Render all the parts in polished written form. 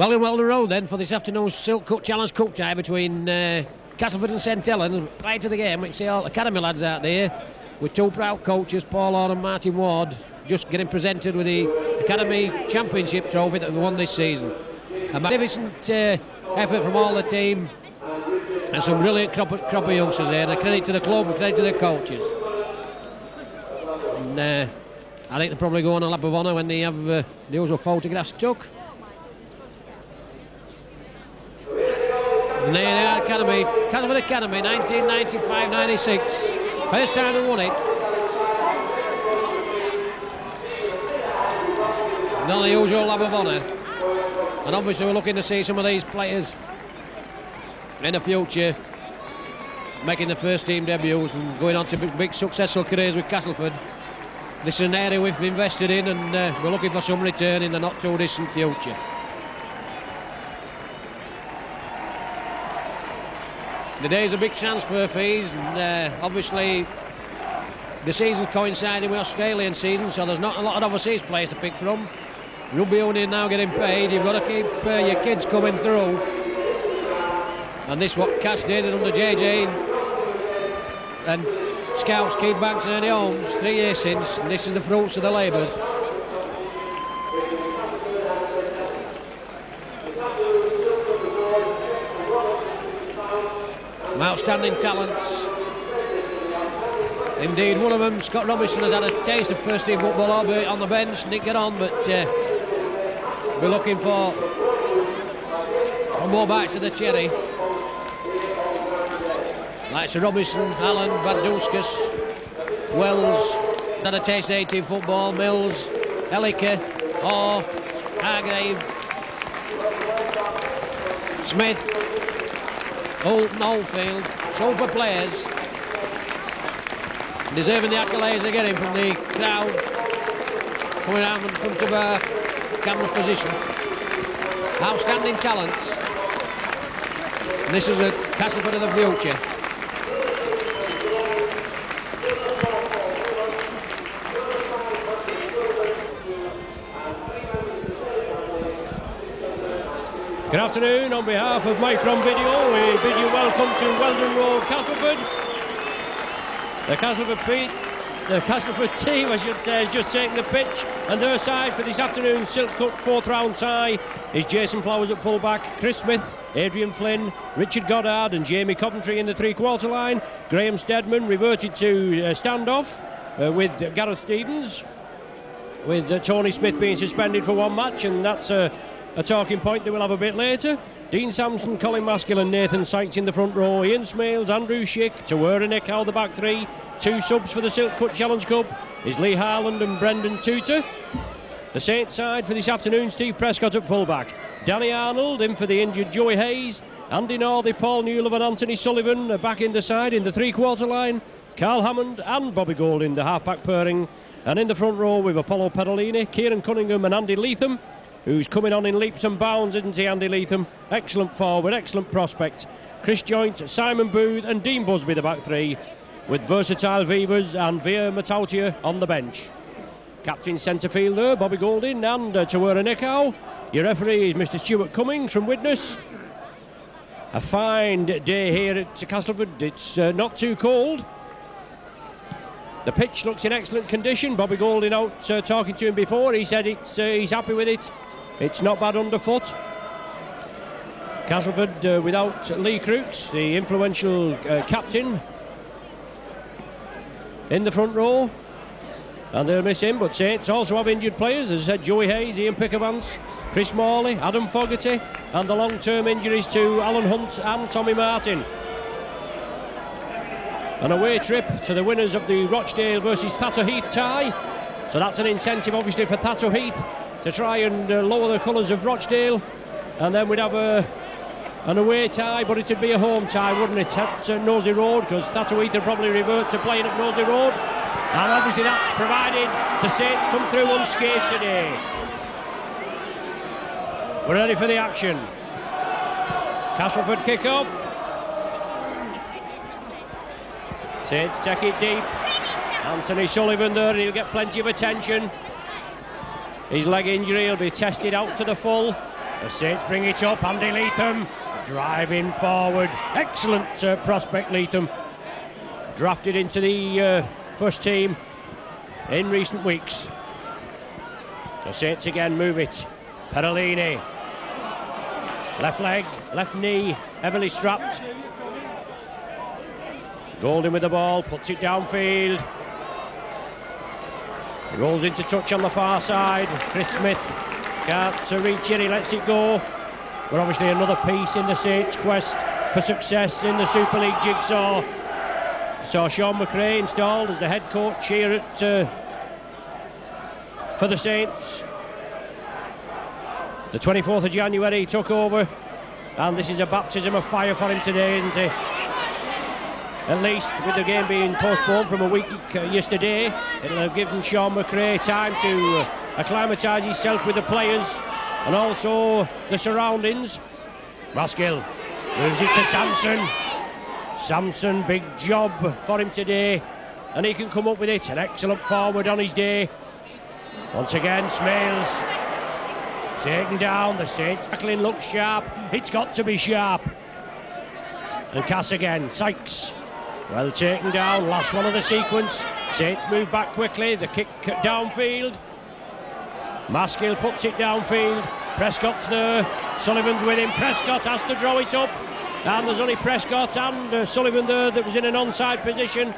Weldon Road then for this afternoon's Silk Cup Challenge Cup tie between Castleford and St Helens. Prior to the game, we can see all academy lads out there with two proud coaches, Paul Orr and Martin Ward, just getting presented with the Academy Championship trophy that we won this season. A magnificent effort from all the team and some brilliant crop of youngsters there. And a credit to the club, a credit to the coaches. And I think they'll probably go on a lap of honour when they have the usual photographs took. And there they are, Academy, Castleford Academy, 1995-96. First time they won it. Not the usual lap of honour. And obviously we're looking to see some of these players in the future making the first team debuts and going on to big successful careers with Castleford. This is an area we've invested in, and we're looking for some return in the not too distant future. The days of big transfer fees, and obviously the season's coinciding with Australian season, so there's not a lot of overseas players to pick from. Rugby union now getting paid, you've got to keep your kids coming through. And this is what Cass did under JJ and scouts Keith Banks and Ernie Holmes 3 years since, and this is the fruits of the labours. Some outstanding talents. Indeed, one of them, Scott Robinson, has had a taste of first team football, albeit on the bench, didn't get on, but we're looking for more bites of the cherry. Like Sir Robinson, Allen, Baduskas, Wells, had a taste of 18 football, Mills, Ellicott, Orr, Hargrave, Smith, Holton, Oldfield, super players, deserving the accolades they're getting from the crowd coming out in front of our camera position. Outstanding talents. And this is a Castleford of the future. Good afternoon. On behalf of Micron Video, we bid you welcome to Weldon Road, Castleford. The Castleford team, I should say, has just taken the pitch, and their side for this afternoon's Silk Cup 4th round tie is Jason Flowers at full-back, Chris Smith, Adrian Flynn, Richard Goddard and Jamie Coventry in the three-quarter line. Graham Steadman reverted to standoff with Gareth Stevens, with Tony Smith being suspended for one match, and that's a talking point that we'll have a bit later. Dean Sampson, Colin Maskill and Nathan Sykes in the front row. Ian Smales, Andrew Schick, Tawera Nichow the back three. Two subs for the Silk Cut Challenge Cup is Lee Harland and Brendan Tutor. The Saints side for this afternoon, Steve Prescott at fullback. Danny Arnold in for the injured Joey Hayes. Andy Northey, Paul Newlove and Anthony Sullivan are back in the side in the three-quarter line. Carl Hammond and Bobby Golding, the half-back pairing. And in the front row with Apollo Pedalini, Kieran Cunningham and Andy Leatham, who's coming on in leaps and bounds, isn't he, Andy Leatham? Excellent forward, excellent prospect. Chris Joint, Simon Booth and Dean Busby the back three, with versatile Vivas and Via Matautia on the bench. Captain centre fielder Bobby Golding and Tawera Nichow. Your referee is Mr Stuart Cummings from Widnes. A fine day here at Castleford. It's not too cold. The pitch looks in excellent condition. Bobby Golding out talking to him before. He said he's happy with it. It's not bad underfoot. Castleford without Lee Crooks, the influential captain, in the front row. And they'll miss him, but Saints also have injured players. As I said, Joey Hayes, Ian Pickervance, Chris Morley, Adam Fogarty, and the long-term injuries to Alan Hunt and Tommy Martin. An away trip to the winners of the Rochdale versus Thatto Heath tie. So that's an incentive, obviously, for Thatto Heath to try and lower the colours of Rochdale. And then we'd have an away tie, but it'd be a home tie, wouldn't it, at Knowsley Road, because Thatto Heath would probably revert to playing at Knowsley Road. And obviously that's provided the Saints come through unscathed today. We're ready for the action. Castleford kick off. Saints take it deep. Anthony Sullivan there, he'll get plenty of attention. His leg injury will be tested out to the full. The Saints bring it up. Andy Leatham driving forward. Excellent prospect, Leatham. Drafted into the first team in recent weeks. The Saints again move it. Perellini. Left leg, left knee, heavily strapped. Golden with the ball, puts it downfield. Rolls into touch on the far side. Chris Smith can't reach it, he lets it go. But obviously another piece in the Saints' quest for success in the Super League jigsaw. So Sean McRae installed as the head coach here at for the Saints. The 24th of January he took over, and this is a baptism of fire for him today, isn't it? At least with the game being postponed from a week yesterday, it'll have given Sean McRae time to acclimatise himself with the players and also the surroundings. Maskill moves it to Samson. Samson, big job for him today, and he can come up with it. An excellent forward on his day. Once again, Smales taken down. The Saints tackling looks sharp. It's got to be sharp. And Cass again. Sykes well taken down. Last one of the sequence. Saints move back quickly. The kick downfield. Maskill puts it downfield. Prescott's there. Sullivan's with him. Prescott has to draw it up. And there's only Prescott and Sullivan there that was in an onside position.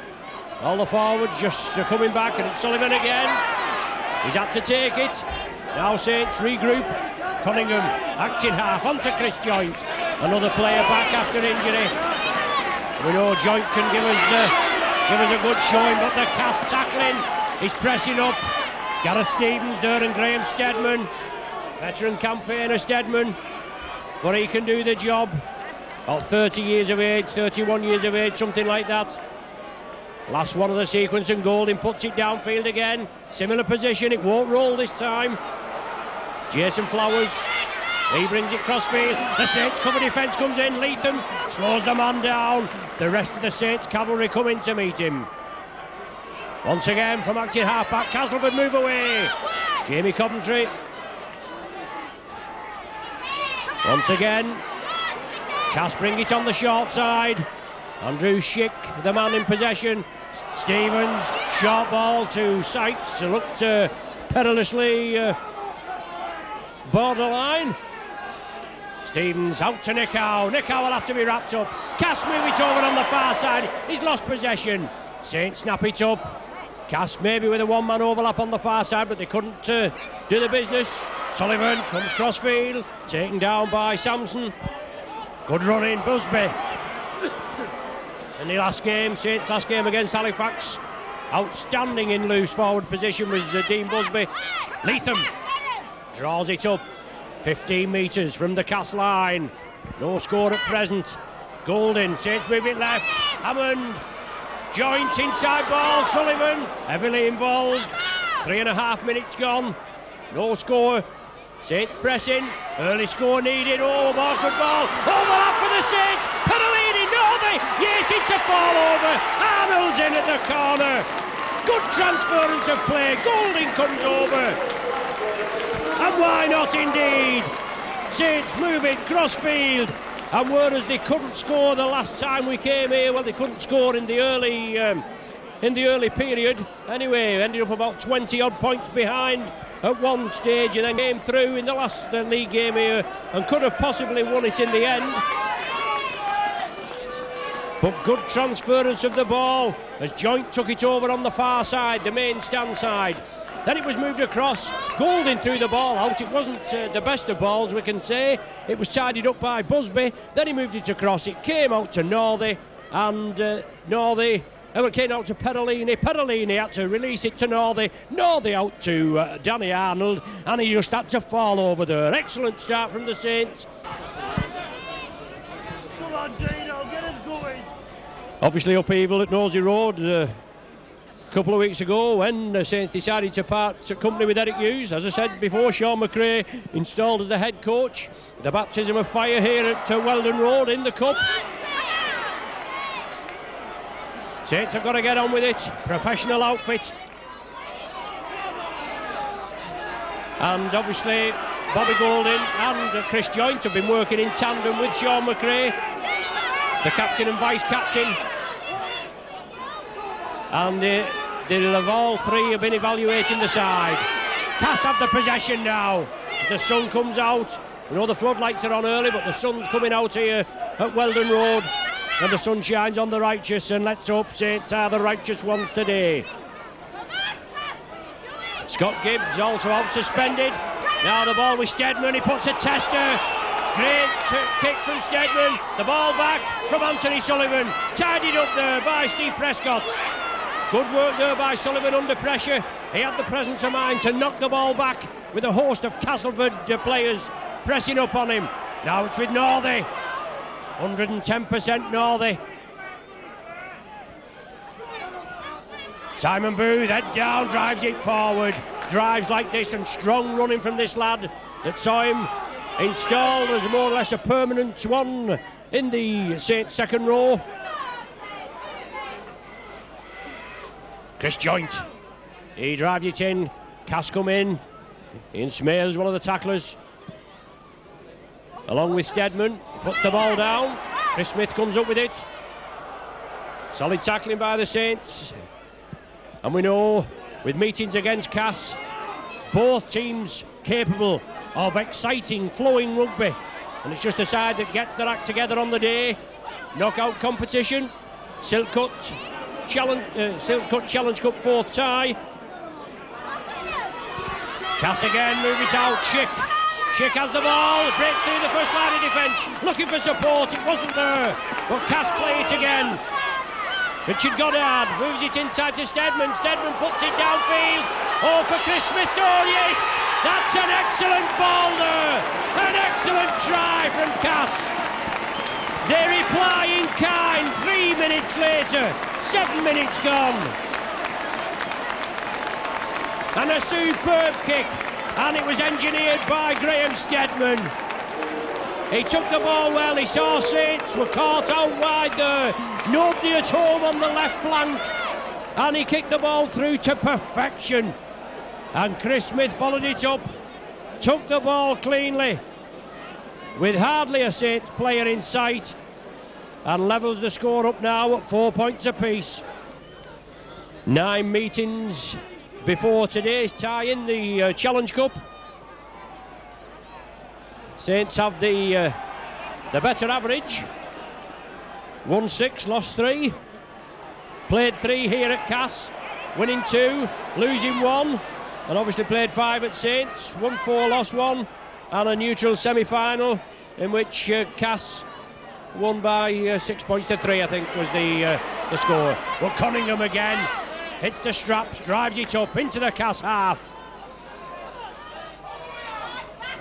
All the forwards just coming back, and it's Sullivan again. He's had to take it. Now Saints regroup. Cunningham acting half onto Chris Joint. Another player back after injury. We know Joint can give us a good showing, but the cast tackling is pressing up. Gareth Stevens there and Graham Steadman. Veteran campaigner Steadman, but he can do the job. About 30 years of age, 31 years of age, something like that. Last one of the sequence, and Golding puts it downfield again. Similar position, it won't roll this time. Jason Flowers, he brings it crossfield. The Saints cover defence comes in. Leatham slows the man down. The rest of the Saints cavalry come in to meet him. Once again from acting half-back, Castleford move away. Jamie Coventry. Once again, Cass bring it on the short side. Andrew Schick, the man in possession. Stevens, short ball to Sykes, looked perilously borderline. Stevens out to Nicow. Nicow will have to be wrapped up. Cass move it over on the far side. He's lost possession. Saints snap it up. Cass maybe with a one-man overlap on the far side, but they couldn't do the business. Sullivan comes crossfield, taken down by Samson. Good run in, Busby. In the last game, Saints' last game against Halifax, outstanding in loose forward position was Dean Busby. Leatham draws it up, 15 metres from the Cass line. No score at present. Golden, Saints move it left. Hammond, Joint inside ball. Sullivan heavily involved. 3.5 minutes gone. No score. Saints pressing. Early score needed. Oh, awkward ball. Overlap for the Saints. Perellini, Northey. Yes, it's a fall over. Arnold's in at the corner. Good transference of play. Golding comes over. And why not indeed? Saints move it crossfield. And whereas they couldn't score the last time we came here, well, they couldn't score in the early period. Anyway, ended up about 20 odd points behind at one stage, and then came through in the last league game here and could have possibly won it in the end. But good transference of the ball as Joint took it over on the far side, the main stand side. Then it was moved across. Golding threw the ball out. It wasn't the best of balls, we can say. It was tidied up by Busby. Then he moved it across. It came out to Northey, and Northey came out to Perellini. Perellini had to release it to Northey. Northey out to Danny Arnold, and he just had to fall over there. Excellent start from the Saints. Come on, Dino, get him going. Obviously upheaval at Nosey Road a couple of weeks ago when the Saints decided to part company with Eric Hughes. As I said before, Sean McRae installed as the head coach. The baptism of fire here at Weldon Road in the Cup. Saints have got to get on with it. Professional outfit. And obviously Bobby Golding and Chris Joynt have been working in tandem with Sean McRae, the captain and vice-captain. And they'll have all three have been evaluating the side. Cass have the possession now. The sun comes out. We know the floodlights are on early, but the sun's coming out here at Weldon Road, and the sun shines on the righteous, and let's hope Saints are the righteous ones today. Scott Gibbs also out suspended. Now the ball with Steadman, he puts a tester. Great kick from Steadman. The ball back from Anthony Sullivan. Tidied up there by Steve Prescott. Good work there by Sullivan under pressure. He had the presence of mind to knock the ball back with a host of Castleford players pressing up on him. Now it's with Northey. 110% Northey. Simon Booth, head down, drives it forward. Drives like this, and strong running from this lad that saw him installed as more or less a permanent one in the Saints second row. Chris Joynt, he drives it in. Cass come in. Ian Smales, one of the tacklers, along with Steadman. He puts the ball down. Chris Smith comes up with it. Solid tackling by the Saints. And we know, with meetings against Cass, both teams capable of exciting, flowing rugby. And it's just the side that gets their act together on the day. Knockout competition. Silk Cut Challenge Cup fourth tie. Cass again, move it out. Schick has the ball, breaks through the first line of defence, looking for support, it wasn't there, but Cass play it again. Richard Goddard moves it inside to Steadman puts it downfield. Oh, for Chris Smith, oh yes, that's an excellent ball there, an excellent try from Cass. They reply in kind 3 minutes later, 7 minutes gone. And a superb kick, and it was engineered by Graham Steadman. He took the ball well, he saw Saints were caught out wide there, nobody at home on the left flank, and he kicked the ball through to perfection. And Chris Smith followed it up, took the ball cleanly, with hardly a Saints player in sight, and levels the score up now at 4 points apiece. 9 meetings before today's tie in the Challenge Cup. Saints have the better average. Won 6, lost 3. Played 3 here at Cass, winning 2, losing 1, and obviously played 5 at Saints. Won 4, lost 1, and a neutral semi-final in which Cass won by 6 points to 3, I think was the score. But Cunningham again hits the straps, drives it up into the Cass half.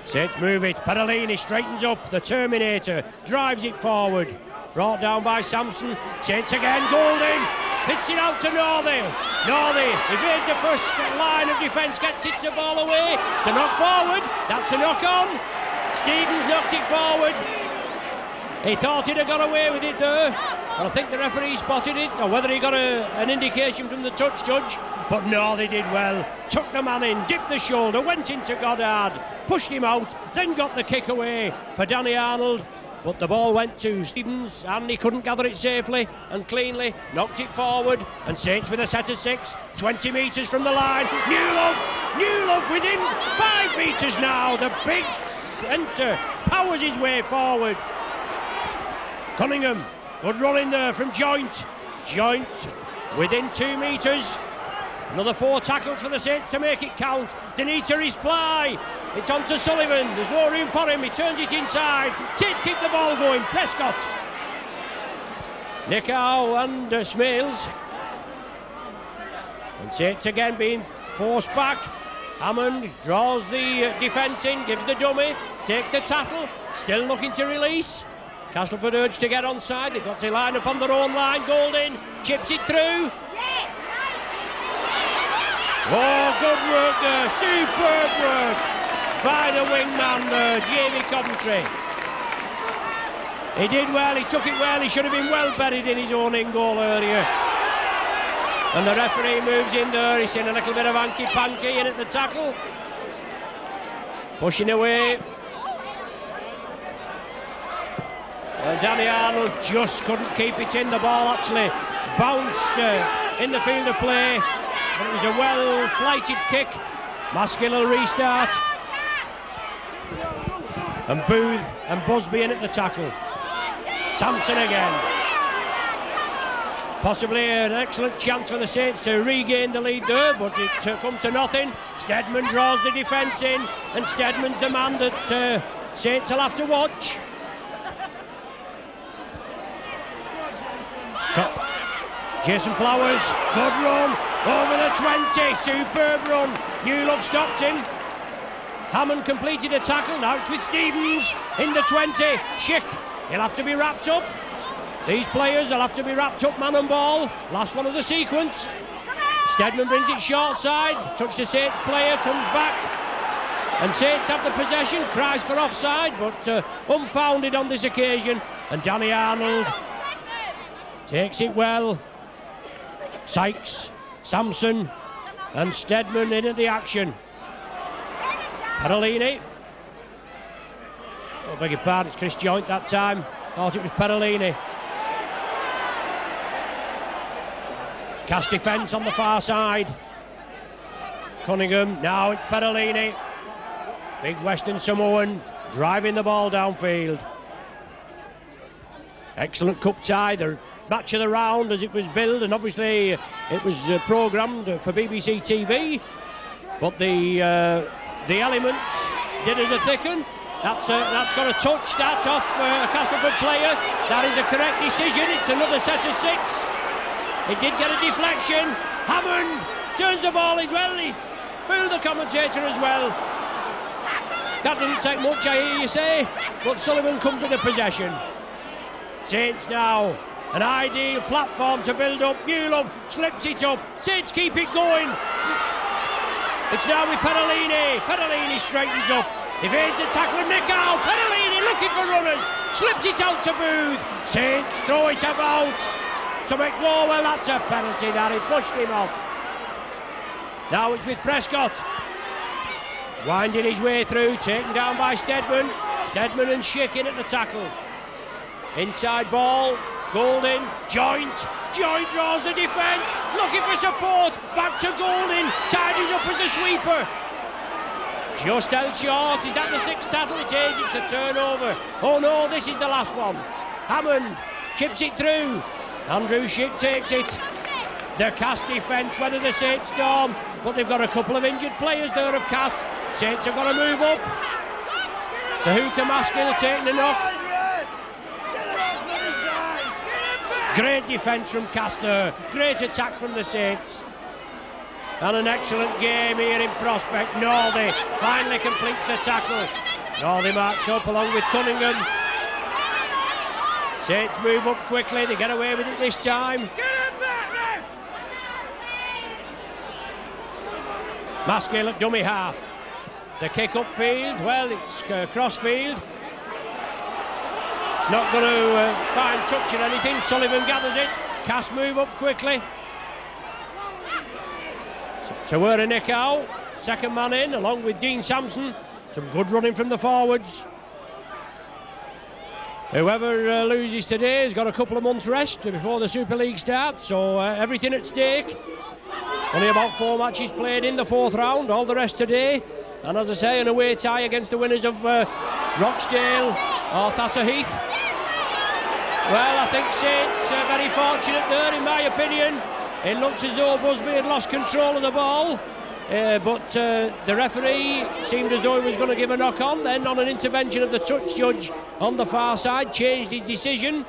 Saints move it. Perolini straightens up. The Terminator drives it forward. Brought down by Sampson. Saints again. Golding hits it out to Northey. Northey evades the first line of defence. Gets it the ball away. It's a knock forward. That's a knock on. Stevens knocked it forward. He thought he'd have got away with it there. But I think the referee spotted it, or whether he got an indication from the touch judge. But no, they did well. Took the man in, dipped the shoulder, went into Goddard, pushed him out, then got the kick away for Danny Arnold. But the ball went to Stevens, and he couldn't gather it safely and cleanly. Knocked it forward, and Saints with a set of 6, 20 metres from the line. Newlove within 5 metres now. The big centre powers his way forward. Cunningham, good run in there from Joynt. Joynt within 2 metres. Another 4 tackles for the Saints to make it count. They need to reply. It's on to Sullivan. There's no room for him. He turns it inside. Saints keep the ball going. Prescott. Nickau and Smales. And Saints again being forced back. Hammond draws the defence in, gives the dummy, takes the tackle. Still looking to release. Castleford urged to get onside. They've got to line up on their own line. Golding chips it through. Oh, good work there. Superb work by the wingman there, Jamie Coventry. He did well. He took it well. He should have been well buried in his own in goal earlier. And the referee moves in there. He's seen a little bit of hanky-panky in at the tackle. pushing away. And Danny Arnold just couldn't keep it in. The ball actually bounced in the field of play, but it was a well-flighted kick. Maskill will restart. And Booth and Busby in at the tackle. Sampson again. Possibly an excellent chance for the Saints to regain the lead there, but it come to nothing. Steadman draws the defence in, and Steadman's the man that Saints will have to watch. Jason Flowers, good run, over the 20, superb run. Newlove stopped him. Hammond completed a tackle, now it's with Stevens in the 20. Schick, he'll have to be wrapped up. These players will have to be wrapped up, man and ball. Last one of the sequence. Steadman brings it short side, touch the Saints player, comes back. And Saints have the possession, cries for offside, but unfounded on this occasion. And Danny Arnold takes it well. Sykes, Sampson and Steadman in at the action. Perolini. Oh, beg your pardon, it's Chris Joint that time. Thought it was Perolini. Cast defence on the far side. Cunningham, now it's Perolini. Big Western Samoan driving the ball downfield. Excellent cup tie, the match of the round as it was billed, and obviously it was programmed for BBC TV, but the elements did as a thicken. That's got a touch that off a Castleford player. That is a correct decision. It's another set of 6. It did get a deflection. Hammond turns the ball in well. He fooled the commentator as well. That didn't take much, I hear you say, but Sullivan comes with the possession. Saints now, an ideal platform to build up. Newlove slips it up. Saints keep it going. It's now with Perolini. Perolini straightens up. Evades the tackle of Nick out. Perolini looking for runners. Slips it out to Booth. Saints throw it about to McWall. Well, that's a penalty that he pushed him off. Now it's with Prescott. Winding his way through, taken down by Steadman. Steadman and Schick in at the tackle. Inside ball. Golding, Joint draws the defence, looking for support, back to Golding, tidies up as the sweeper. Just held short, is that the 6th tackle? It is, it's the turnover. Oh no, this is the last one. Hammond chips it through, Andrew Schick takes it. The Cast defence, whether the Saints storm, but they've got a couple of injured players there of Cast. Saints have got to move up. The hooker Maskill taking the knock. Great defence from Castor, great attack from the Saints. And an excellent game here in Prospect. Northey finally completes the tackle. Northey marks up along with Cunningham. Saints move up quickly, they get away with it this time. Maskill at dummy half. The kick upfield, well, it's crossfield. It's not going to find touch or anything. Sullivan gathers it. Cass move up quickly. To where a nick out. Second man in, along with Dean Sampson. Some good running from the forwards. Whoever loses today has got a couple of months rest before the Super League starts, so everything at stake. Only about 4 matches played in the 4th round, all the rest today. And as I say, an away tie against the winners of Rochdale or Thatcher Heath. Well, I think Saints are very fortunate there, in my opinion. It looked as though Busby had lost control of the ball, but the referee seemed as though he was going to give a knock on. Then, on an intervention of the touch judge on the far side, changed his decision.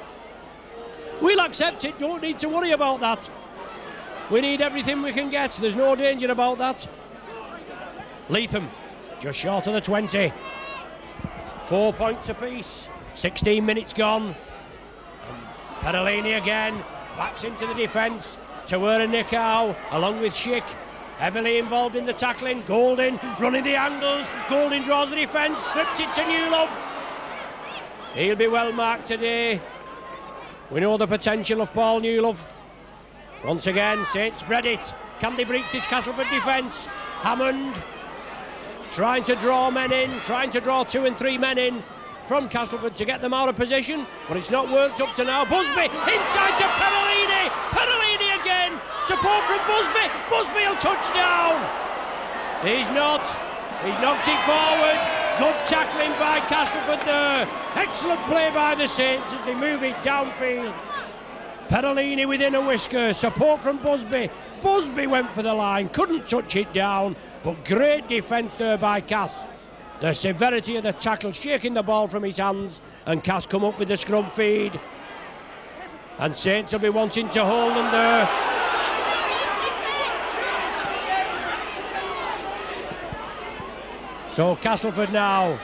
We'll accept it, don't need to worry about that. We need everything we can get, there's no danger about that. Leatham, just short of the 20. 4 points apiece, 16 minutes gone. Perolini again, backs into the defence. Tawera Nikau, along with Schick, heavily involved in the tackling. Golding running the angles. Golding draws the defence, slips it to Newlove. He'll be well marked today. We know the potential of Paul Newlove. Once again, Saints spread it. Can they breach this Castleford defence? Hammond trying to draw men in, trying to draw 2 and 3 men in from Castleford to get them out of position, but it's not worked up to now. Busby inside to Perolini. Perolini again. Support from Busby. Busby will touch down. He's not. He's knocked it forward. Good tackling by Castleford there. Excellent play by the Saints as they move it downfield. Perolini within a whisker. Support from Busby. Busby went for the line, couldn't touch it down, but great defence there by Cass. The severity of the tackle, shaking the ball from his hands, and Cass come up with the scrum feed. And Saints will be wanting to hold them there. So Castleford now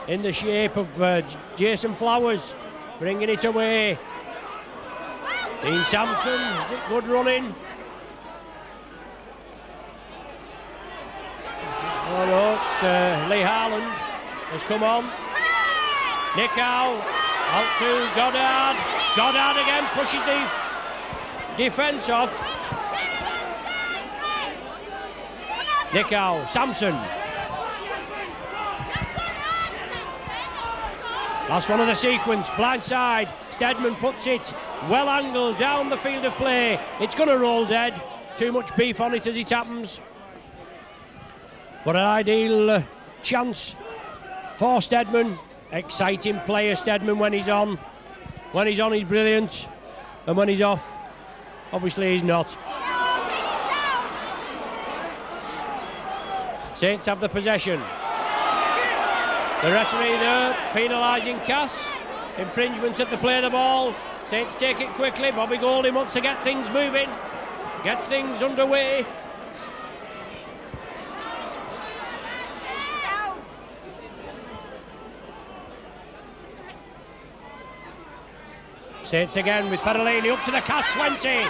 in the shape of Jason Flowers, bringing it away. Dean Sampson, is it good running? Oh no, it's Lee Harland has come on. Nickow, out to Goddard. Goddard again pushes the defence off. Nickow, Sampson. Last one of the sequence, blind side. Steadman puts it well angled down the field of play. It's going to roll dead. Too much beef on it as it happens. But an ideal chance for Steadman. Exciting player Steadman when he's on. When he's on, he's brilliant. And when he's off, obviously he's not. Saints have the possession. The referee there penalising Cass. Infringement at the play of the ball. Saints take it quickly. Bobby Golding wants to get things moving. Gets things underway. Saints again with Perolini up to the Cass 20.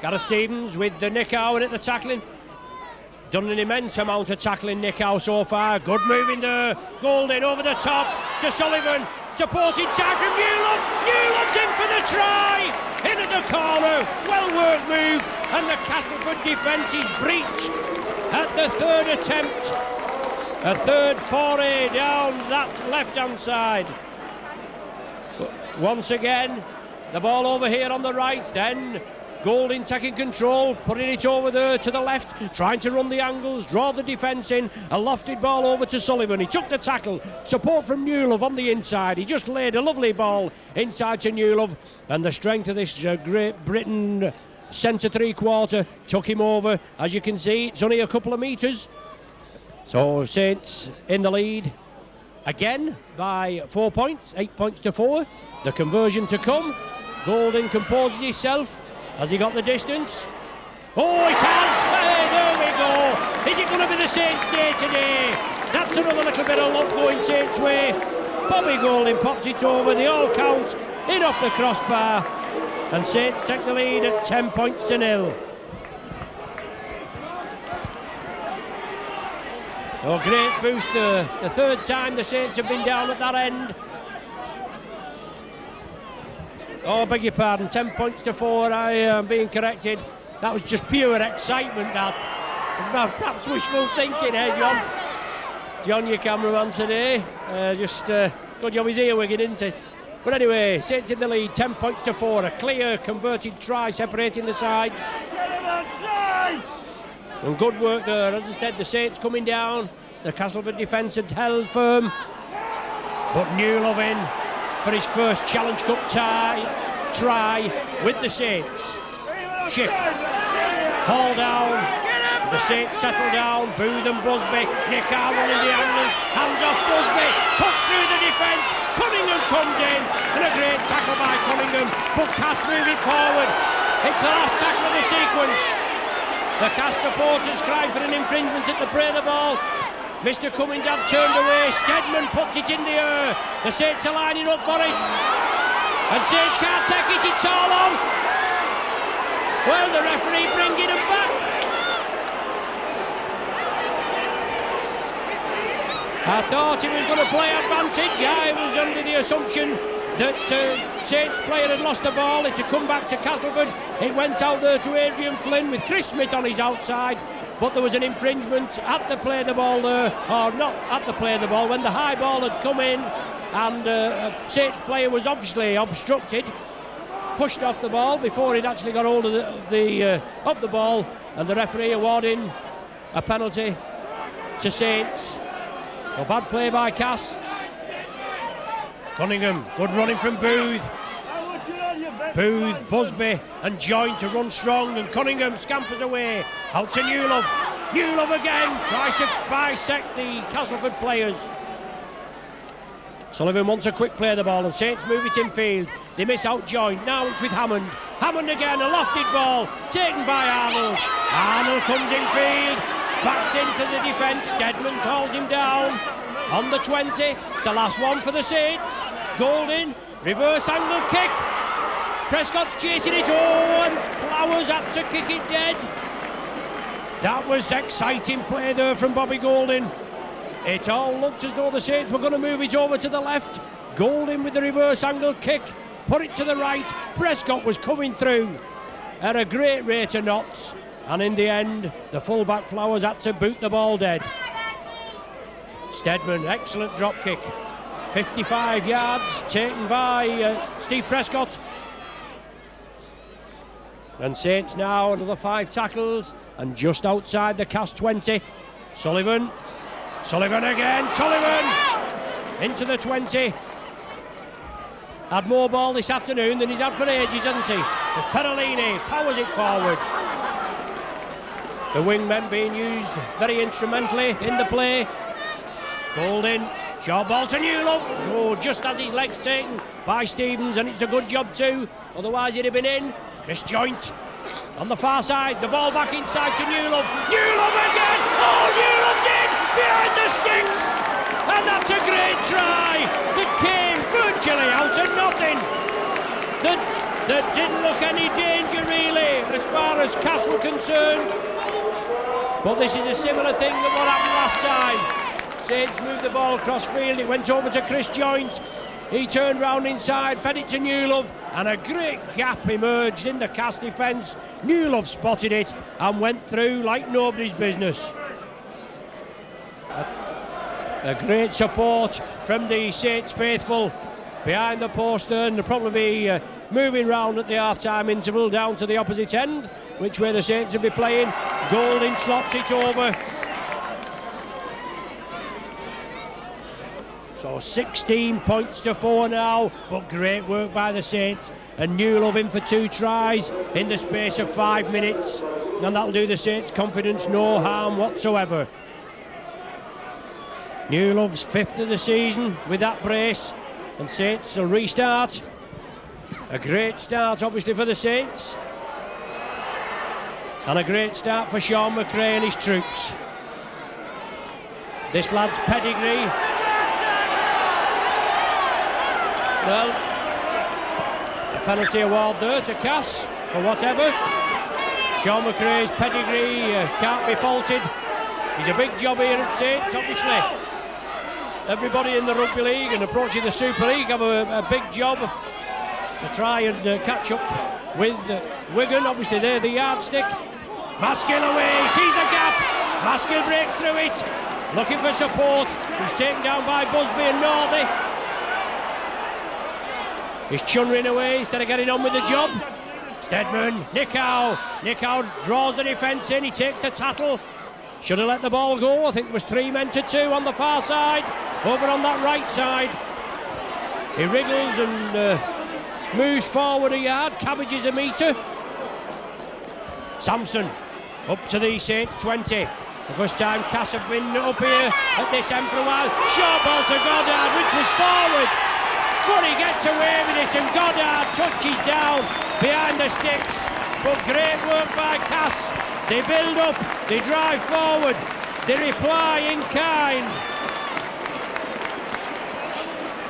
Gareth Stevens with the Nickow at the tackling. Done an immense amount of tackling, Nickow, so far. Good moving there. Golding over the top to Sullivan. Support inside from Newlove. Newlove's in for the try. In at the corner. Well worked move. And the Castleford defence is breached at the third attempt. A third foray down that left-hand side. Once again, the ball over here on the right. Then Golding taking control, putting it over there to the left, trying to run the angles, draw the defence in. A lofted ball over to Sullivan. He took the tackle. Support from Newlove on the inside. He just laid a lovely ball inside to Newlove. And the strength of this Great Britain centre three-quarter took him over. As you can see, it's only a couple of metres. So Saints in the lead again by 4 points, 8 points to 4. The conversion to come. Golding composes himself. Has he got the distance? Oh, it has! Hey, there we go! Is it going to be the Saints' day today? That's another little bit of luck going Saints' way. Bobby Golding pops it over. They all count in off the crossbar. And Saints take the lead at 10 points to 0. Oh, great boost there. The third time the Saints have been down at that end. Oh, I beg your pardon, 10 points to 4, I am being corrected. That was just pure excitement, that. Perhaps wishful thinking, John? John, your cameraman today. Good job he's earwigging, isn't it? But anyway, Saints in the lead, 10 points to 4. A clear, converted try separating the sides. And good work there. As I said, the Saints coming down. The Castleford defence had held firm. But Newlove in for his first Challenge Cup try with the Saints. Ship, haul down, the Saints settle down, Booth and Busby, Nickow running the angles, hands off Busby, cuts through the defence, Cunningham comes in, and a great tackle by Cunningham, but Cass moving forward. It's the last tackle of the sequence. The Cass supporters crying for an infringement at the play of the ball. Mr. Cummings had turned away. Steadman puts it in the air. The Saints are lining up for it. And Saints can't take it. It's all on. Well, the referee bringing him back. I thought he was going to play advantage. I was under the assumption that Saints player had lost the ball. It had come back to Castleford. It went out there to Adrian Flynn with Chris Smith on his outside. but there was an infringement at the play of the ball there, or not at the play of the ball, when the high ball had come in and a Saints player was obviously obstructed, pushed off the ball before he'd actually got hold of the ball, and the referee awarding a penalty to Saints. A bad play by Cass. Cunningham, good running from Booth. Booth, Busby and Joint to run strong, and Cunningham scampers away out to Newlove. Newlove again tries to bisect the Castleford players. Sullivan wants a quick play of the ball and Saints move it in field. They miss out Joint. Now it's with Hammond. Hammond again, a lofted ball taken by Arnold. Arnold comes in field, backs into the defence. Stedman holds him down on the 20. The last one for the Saints. Golding, reverse angle kick. Prescott's chasing it, and Flowers had to kick it dead. That was exciting play there from Bobby Golding. It all looked as though the Saints were going to move it over to the left. Golding with the reverse angle kick, put it to the right. Prescott was coming through at a great rate of knots, and in the end, the fullback Flowers had to boot the ball dead. Stedman, excellent drop kick. 55 yards taken by Steve Prescott. And Saints now another 5 tackles and just outside the Cass 20. Sullivan again, Sullivan into the 20. Had more ball this afternoon than he's had for ages, hasn't he? As Perolini powers it forward. The wingmen being used very instrumentally in the play. Golding, short ball to Newlove. Oh, just as his legs taken by Stevens, and it's a good job too, otherwise he'd have been in. Chris Joint on the far side, the ball back inside to Newlove. Newlove again! Oh, Newlove's in behind the sticks! And that's a great try that came virtually out of nothing. That didn't look any danger really as far as Cass were concerned. But this is a similar thing to what happened last time. Saints moved the ball across field, it went over to Chris Joint. He turned round inside, fed it to Newlove, and a great gap emerged in the Cass defence. Newlove spotted it and went through like nobody's business. A great support from the Saints faithful behind the post there, and they'll probably be moving round at the half-time interval down to the opposite end, which way the Saints will be playing. Golding slops it over. So 16 points to 4 now, but great work by the Saints, and Newlove in for 2 tries in the space of 5 minutes, and that'll do the Saints' confidence no harm whatsoever. Newlove's 5th of the season with that brace, and Saints will restart. A great start obviously for the Saints, and a great start for Sean McRae and his troops. This lad's pedigree, well, a penalty award there to Cass for whatever. Sean McRae's pedigree can't be faulted. He's a big job here at Saints, obviously. Everybody in the Rugby League and approaching the Super League have a big job to try and catch up with Wigan. Obviously they're the yardstick. Maskill away, sees the gap. Maskill breaks through it, looking for support. He's taken down by Busby and Northey. He's chunnering away instead of getting on with the job. Stedman, Nick Howe draws the defence in, he takes the tattle. Should have let the ball go. I think there was 3 men to 2 on the far side. Over on that right side, he wriggles and moves forward a yard, cabbages a metre. Sampson up to the Saints 20. The first time Cass have been up here at this end for a while. Short ball to Goddard, which was forward, but he gets away with it, and Goddard touches down behind the sticks. But great work by Cass. They build up, they drive forward, they reply in kind.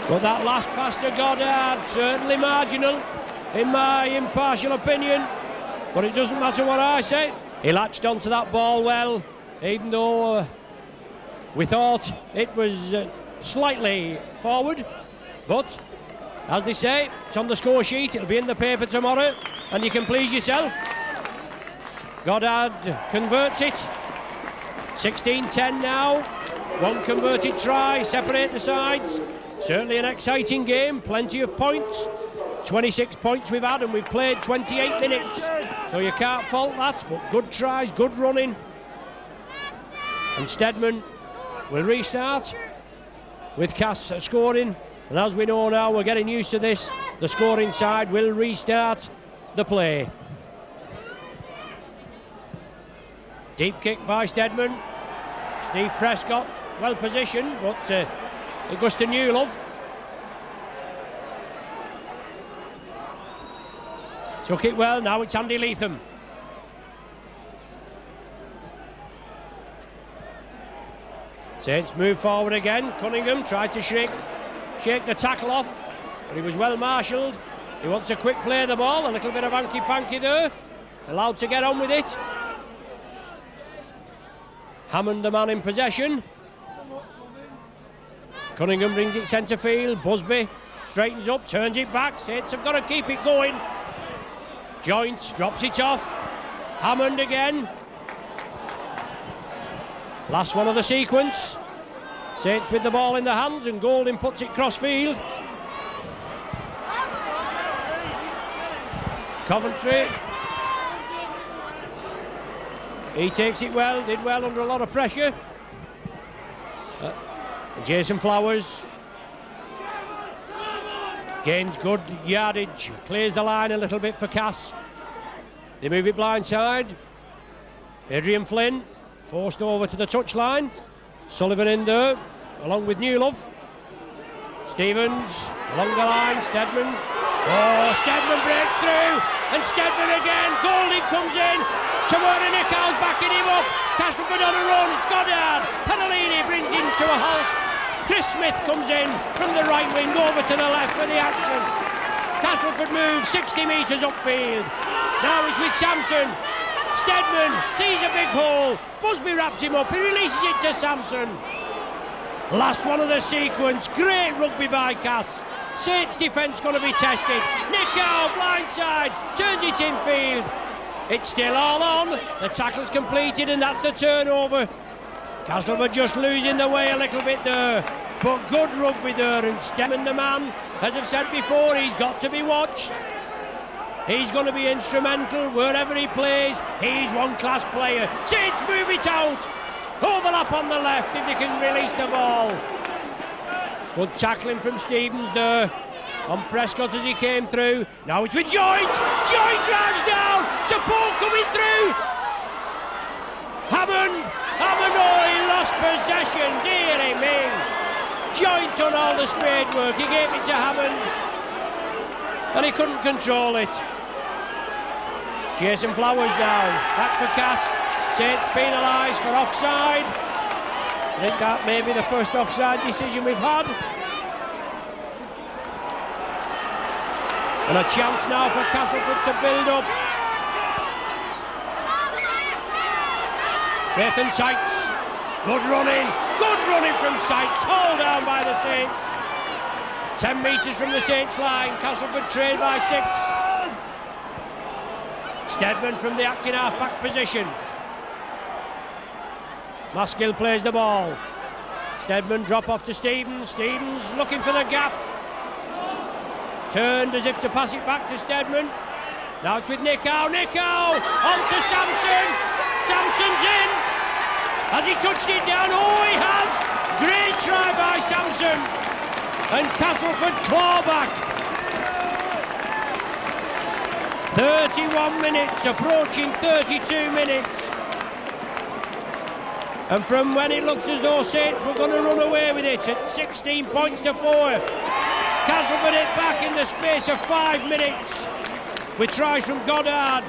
But that last pass to Goddard, certainly marginal, in my impartial opinion. But it doesn't matter what I say. He latched onto that ball well, even though we thought it was slightly forward. But, as they say, it's on the score sheet, it'll be in the paper tomorrow, and you can please yourself. Goddard converts it, 16-10 now. One converted try, separate the sides. Certainly an exciting game, plenty of points. 26 points we've had and we've played 28 minutes. So you can't fault that, but good tries, good running. And Steadman will restart with Cass scoring. And as we know now, we're getting used to this. The scoring side will restart the play. Deep kick by Steadman. Steve Prescott, well positioned, but it goes to Newlove. Took it well, now it's Andy Leatham. Saints move forward again. Cunningham tries to shake the tackle off, but he was well marshalled. He wants a quick play of the ball, a little bit of hanky-panky there. Allowed to get on with it. Hammond the man in possession. Cunningham brings it centre field. Busby straightens up, turns it back. Saints have got to keep it going. Joint drops it off. Hammond again. Last one of the sequence. Saints with the ball in the hands and Golding puts it cross field. Coventry. He takes it well, did well under a lot of pressure. Jason Flowers gains good yardage, clears the line a little bit for Cass. They move it blindside. Adrian Flynn forced over to the touchline. Sullivan in there, along with Newlove. Stevens along the line. Steadman. Oh, Steadman breaks through, and Steadman again. Golding comes in. Tamara Nichols backing him up. Castleford on a run. It's Goddard. Panolini brings him to a halt. Chris Smith comes in from the right wing over to the left for the action. Castleford moves 60 metres upfield. Now it's with Sampson. Steadman sees a big hole. Busby wraps him up. He releases it to Sampson. Last one of the sequence. Great rugby by Cass. Saints defence going to be tested. Nick Howe blindside. Turns it infield. It's still all on. The tackle's completed and that's the turnover. Castleford just losing the way a little bit there. But good rugby there, and Steadman the man, as I've said before, he's got to be watched. He's going to be instrumental wherever he plays. He's one class player. Saints move it out. Overlap on the left if they can release the ball. Good tackling from Stevens there on Prescott as he came through. Now it's with Joint. Joint drives down. Support coming through. Hammond, oh, he lost possession. Dearie me. Joint on all the spade work. He gave it to Hammond and he couldn't control it. Jason Flowers down. Back for Cass. Saints penalised for offside. I think that may be the first offside decision we've had. And a chance now for Castleford to build up. Nathan Sykes, good running from Sykes, hauled down by the Saints. 10 metres from the Saints line, Castleford trailed by 6. Steadman from the acting half-back position. Maskill plays the ball. Steadman drop off to Stevens. Stevens looking for the gap. Turned as if to pass it back to Steadman. Now it's with Nick Howe. Nick Howe on to Sampson. Sampson's in. Has he touched it down? Oh, he has. Great try by Sampson. And Castleford claw back. 31 minutes, approaching 32 minutes. And from when it looks as though Saints were going to run away with it at 16 points to 4, Castleford hit back in the space of 5 minutes with tries from Goddard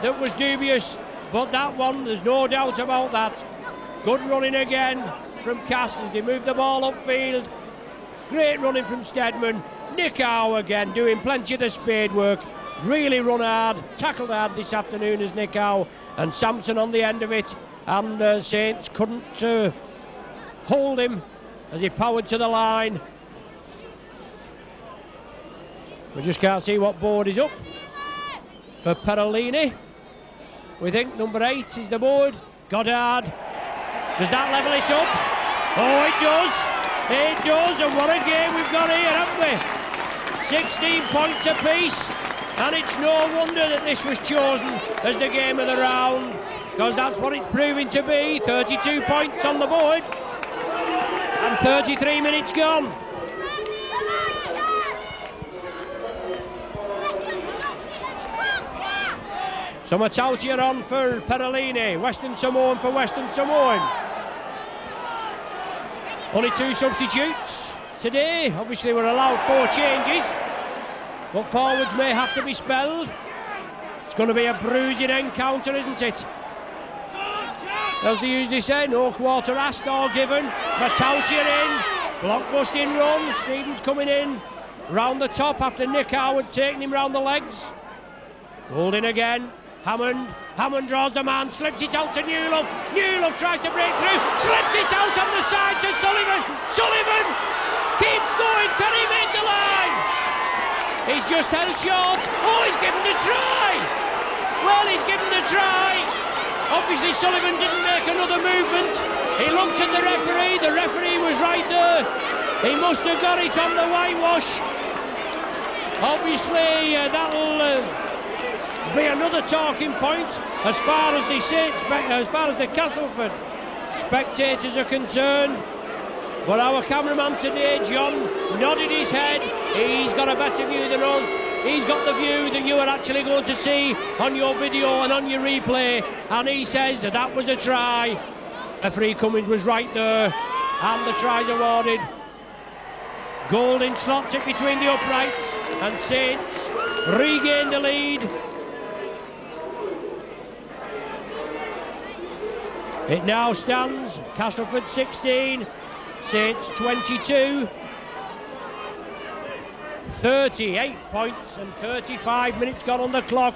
that was dubious, but that one, there's no doubt about that. Good running again from Cass as they move the ball upfield. Great running from Steadman. Nick Howe again doing plenty of the spade work. Really run hard, tackled hard this afternoon as Nick Howe, and Sampson on the end of it. And the Saints couldn't hold him as he powered to the line. We just can't see what board is up for Perolini. We think number 8 is the board. Goddard Does that level it up? Oh, it does. It does, and what a game we've got here, haven't we? 16 points apiece, and it's no wonder that this was chosen as the game of the round, because that's what it's proving to be. 32 points on the board, and 33 minutes gone. So Matautia on for Perellini, Western Samoan for Western Samoan. Only 2 substitutes today. Obviously we're allowed 4 changes, but forwards may have to be spelled. It's going to be a bruising encounter, isn't it? As they usually say, no quarter asked or given. Matautia in, blockbusting run. Stevens coming in round the top after Nick Howard taking him round the legs. Holding again. Hammond draws the man, slips it out to Newlove. Newlove tries to break through, slips it out on the side to Sullivan. Sullivan keeps going, can he make the line? He's just held short. Oh, he's given the try. Well, he's given the try. Obviously Sullivan didn't make another movement. He looked at the referee was right there. He must have got it on the whitewash. Obviously that'll be another talking point as far as the Castleford spectators are concerned. But our cameraman today, John, nodded his head. He's got a better view than us. He's got the view that you are actually going to see on your video and on your replay, and he says that was a try. Referee Cummins was right there, and the try's awarded. Golding slots it between the uprights, and Saints regain the lead. It now stands Castleford 16, Saints 22. 38 points and 35 minutes gone on the clock.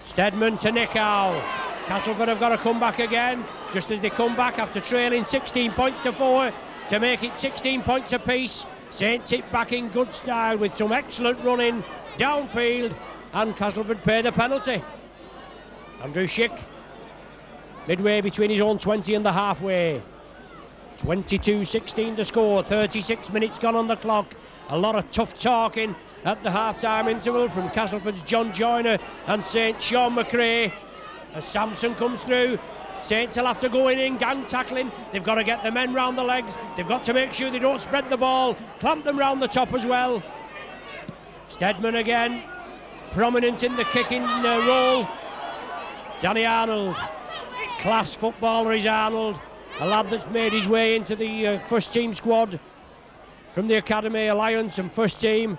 Stedman to Nickau. Castleford have got to come back again, just as they come back after trailing 16 points to 4 to make it 16 points apiece. Saints it back in good style with some excellent running downfield, and Castleford pay the penalty. Andrew Schick, midway between his own 20 and the halfway. 22-16 to score, 36 minutes gone on the clock. A lot of tough talking at the half-time interval from Castleford's John Joyner and Saint Sean McRae. As Sampson comes through, Saints will have to go in gang tackling. They've got to get the men round the legs. They've got to make sure they don't spread the ball, clamp them round the top as well. Stedman again, prominent in the kicking role. Danny Arnold, class footballer is Arnold, a lad that's made his way into the first team squad from the Academy Alliance and first team.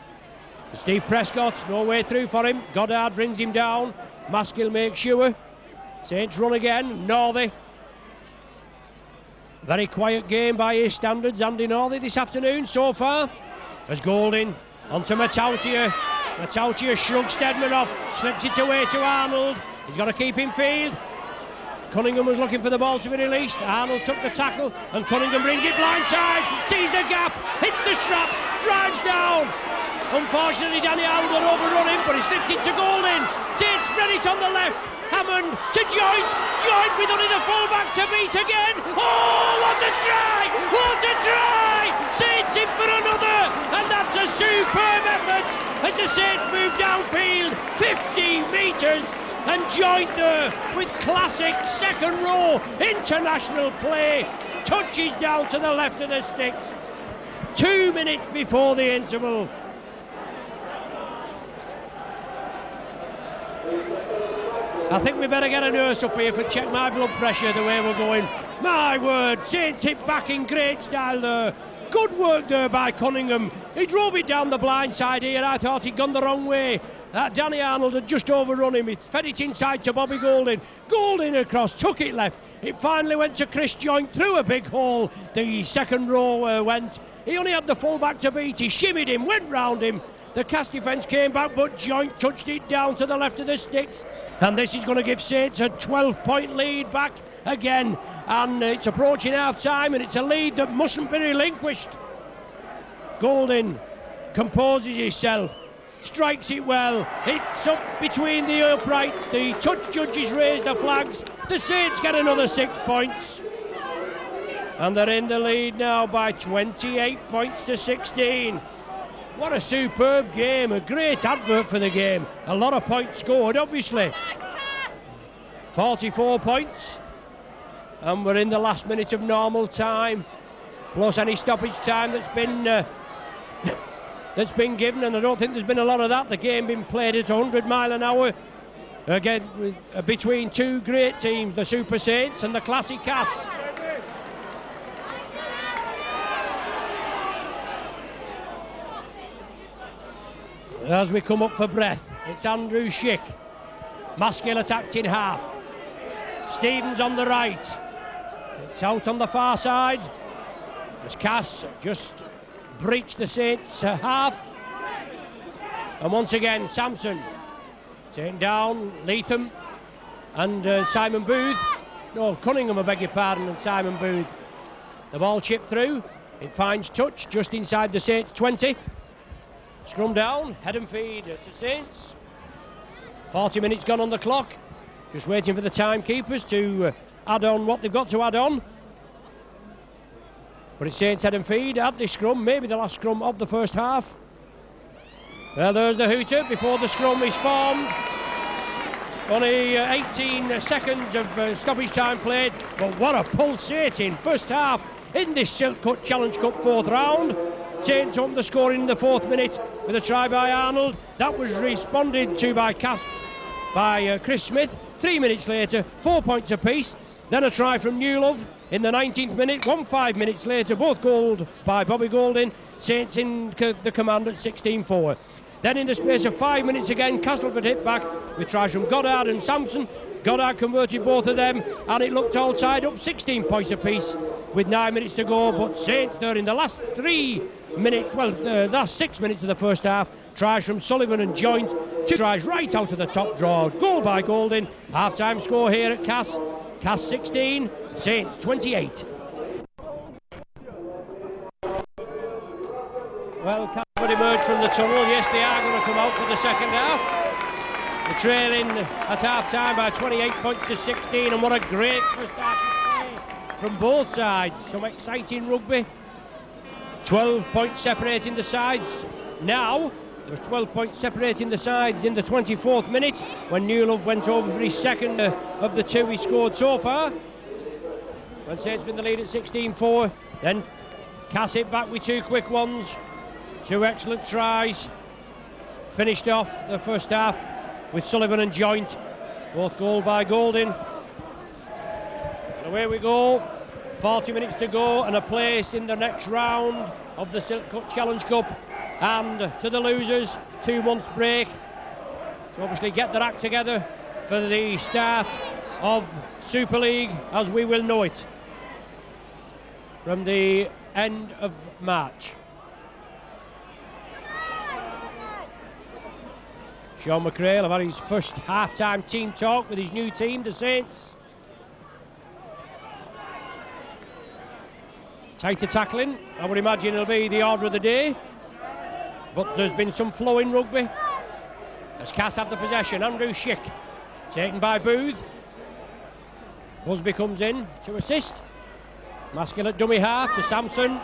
Steve Prescott, no way through for him. Goddard brings him down. Maskill makes sure. Saints run again. Northey. Very quiet game by his standards. Andy Northey this afternoon so far. As Golding onto Matautia. Matautia shrugs Stedman off, slips it away to Arnold. He's got to keep in field. Cunningham was looking for the ball to be released. Arnold took the tackle and Cunningham brings it blindside, sees the gap, hits the straps, drives down. Unfortunately Danny Arnold will overrun him, but he slipped it to Golding. Saints spread it on the left. Hammond to Joint. Joint with only the fullback to beat again. Oh, what a try! What a try! Saints in for another, and that's a superb effort as the Saints move downfield 50 metres. And Joint there with classic second row international play, touches down to the left of the sticks. 2 minutes before the interval. I think we better get a nurse up here for check my blood pressure the way we're going. My word, Saints hit back in great style there. Good work there by Cunningham. He drove it down the blind side here. I thought he'd gone the wrong way. Danny Arnold had just overrun him. He fed it inside to Bobby Golding. Golding across, took it left. It finally went to Chris Joint through a big hole. The second row went. He only had the fullback to beat. He shimmied him, went round him. The Cast defence came back, but Joint touched it down to the left of the sticks. And this is going to give Saints a 12-point lead back again. And it's approaching half-time, and it's a lead that mustn't be relinquished. Golding composes himself. strikes it well, hits up between the uprights, the touch judges raise the flags, the Saints get another 6 points. And they're in the lead now by 28 points to 16. What a superb game, a great advert for the game. A lot of points scored, obviously. 44 points. And we're in the last minute of normal time, plus any stoppage time that's been given, and I don't think there's been a lot of that. The game being played at 100 mile an hour. Again, between two great teams, the Super Saints and the Classy Cass. As we come up for breath, it's Andrew Schick. Maskell attacked in half. Stevens on the right. It's out on the far side. As Cass just breached the Saints half. And once again, Sampson taken down, Leatham and Simon Booth. No, Cunningham, I beg your pardon, and Simon Booth. The ball chipped through. It finds touch just inside the Saints 20. Scrum down, head and feed to Saints. 40 minutes gone on the clock. Just waiting for the timekeepers to add on what they've got to add on. But it's Saints head and feed at this scrum, maybe the last scrum of the first half. There's the hooter before the scrum is formed. Only 18 seconds of stoppage time played, but what a pulsating first half in this Silk Cut Challenge Cup fourth round. Saints on the score in the 4th minute with a try by Arnold. That was responded to by Chris Smith. 3 minutes later, 4 points apiece. Then a try from Newlove in the 19th minute. 5 minutes later, both goaled by Bobby Golding. Saints in the command at 16-4. Then in the space of 5 minutes again, Castleford hit back with tries from Goddard and Sampson. Goddard converted both of them, and it looked all tied up, 16 points apiece with 9 minutes to go. But Saints there in the last 3 minutes, the last 6 minutes of the first half, tries from Sullivan and Joint, 2 tries right out of the top draw. Goal by Golding. Half-time score here at Cass. Cass 16, Saints 28. Well, Castleford emerged from the tunnel. Yes, they are going to come out for the second half. They're trailing at half-time by 28 points to 16, and what a great first half play from both sides. Some exciting rugby. 12 points separating the sides. Now, there was 12 points separating the sides in the 24th minute when Newlove went over for his second of the 2 he scored so far. When Saints were in the lead at 16-4, then Cass hit back with 2 quick ones. 2 excellent tries. Finished off the first half with Sullivan and Joint. Both goal by Golding. And away we go. 40 minutes to go and a place in the next round of the Silk Cut Challenge Cup. And to the losers, 2 months break. So obviously get their act together for the start of Super League as we will know it from the end of March. Sean McRae will have had his first half-time team talk with his new team, the Saints. Tighter tackling, I would imagine it'll be the order of the day. But there's been some flow in rugby. As Cass have the possession, Andrew Schick, taken by Booth. Busby comes in to assist. Maskell at dummy half to Sampson.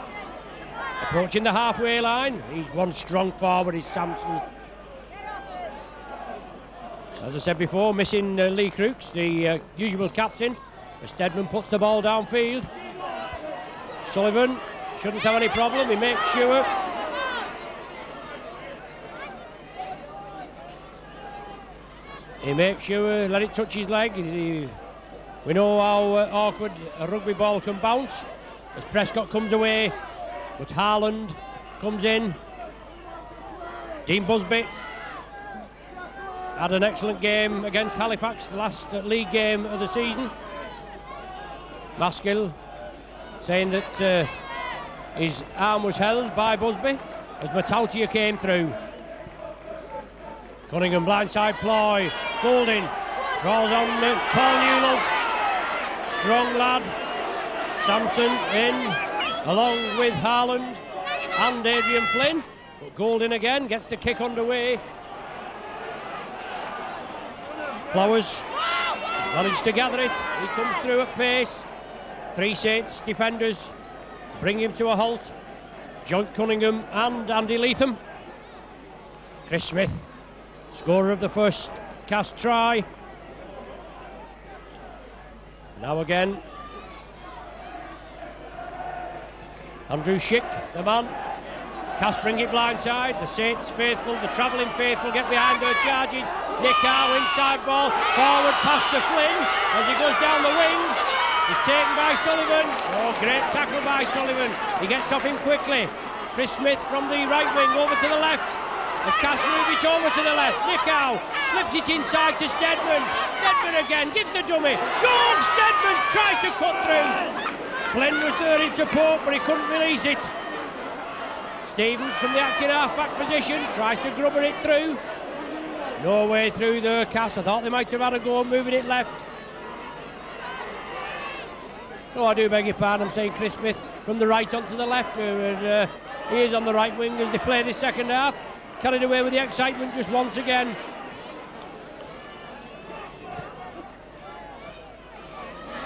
Approaching the halfway line. He's one strong forward, is Sampson. As I said before, missing Lee Crooks, the usual captain. As Stedman puts the ball downfield. Sullivan shouldn't have any problem, he makes sure. He makes sure, let it touch his leg. We know how awkward a rugby ball can bounce. As Prescott comes away, but Harland comes in. Dean Busby had an excellent game against Halifax, the last league game of the season. Maskell saying that his arm was held by Busby as Matautia came through. Cunningham blindside ploy. Golding draws on Paul Newlove. Strong lad. Sampson in along with Harland and Adrian Flynn. But Golden again gets the kick underway. Flowers managed to gather it. He comes through at pace. Three Saints defenders bring him to a halt. Joint Cunningham and Andy Leatham. Chris Smith, scorer of the first cast try. Now again, Andrew Schick, the man. Cast bring it blindside. The Saints faithful, the travelling faithful get behind their charges. Nick Howe inside ball, forward pass to Flynn as he goes down the wing. He's taken by Sullivan. Oh, great tackle by Sullivan. He gets off him quickly. Chris Smith from the right wing over to the left. As Cass moves it over to the left. Nick Howe slips it inside to Steadman. Steadman again, gives the dummy. George Steadman tries to cut through. Flynn was there in support, but he couldn't release it. Stevens from the acting half-back position tries to grubber it through. No way through there, Cass. I thought they might have had a go moving it left. Oh, I do beg your pardon, I'm saying Chris Smith from the right onto the left. He is on the right wing as they play this second half. Carried away with the excitement just once again.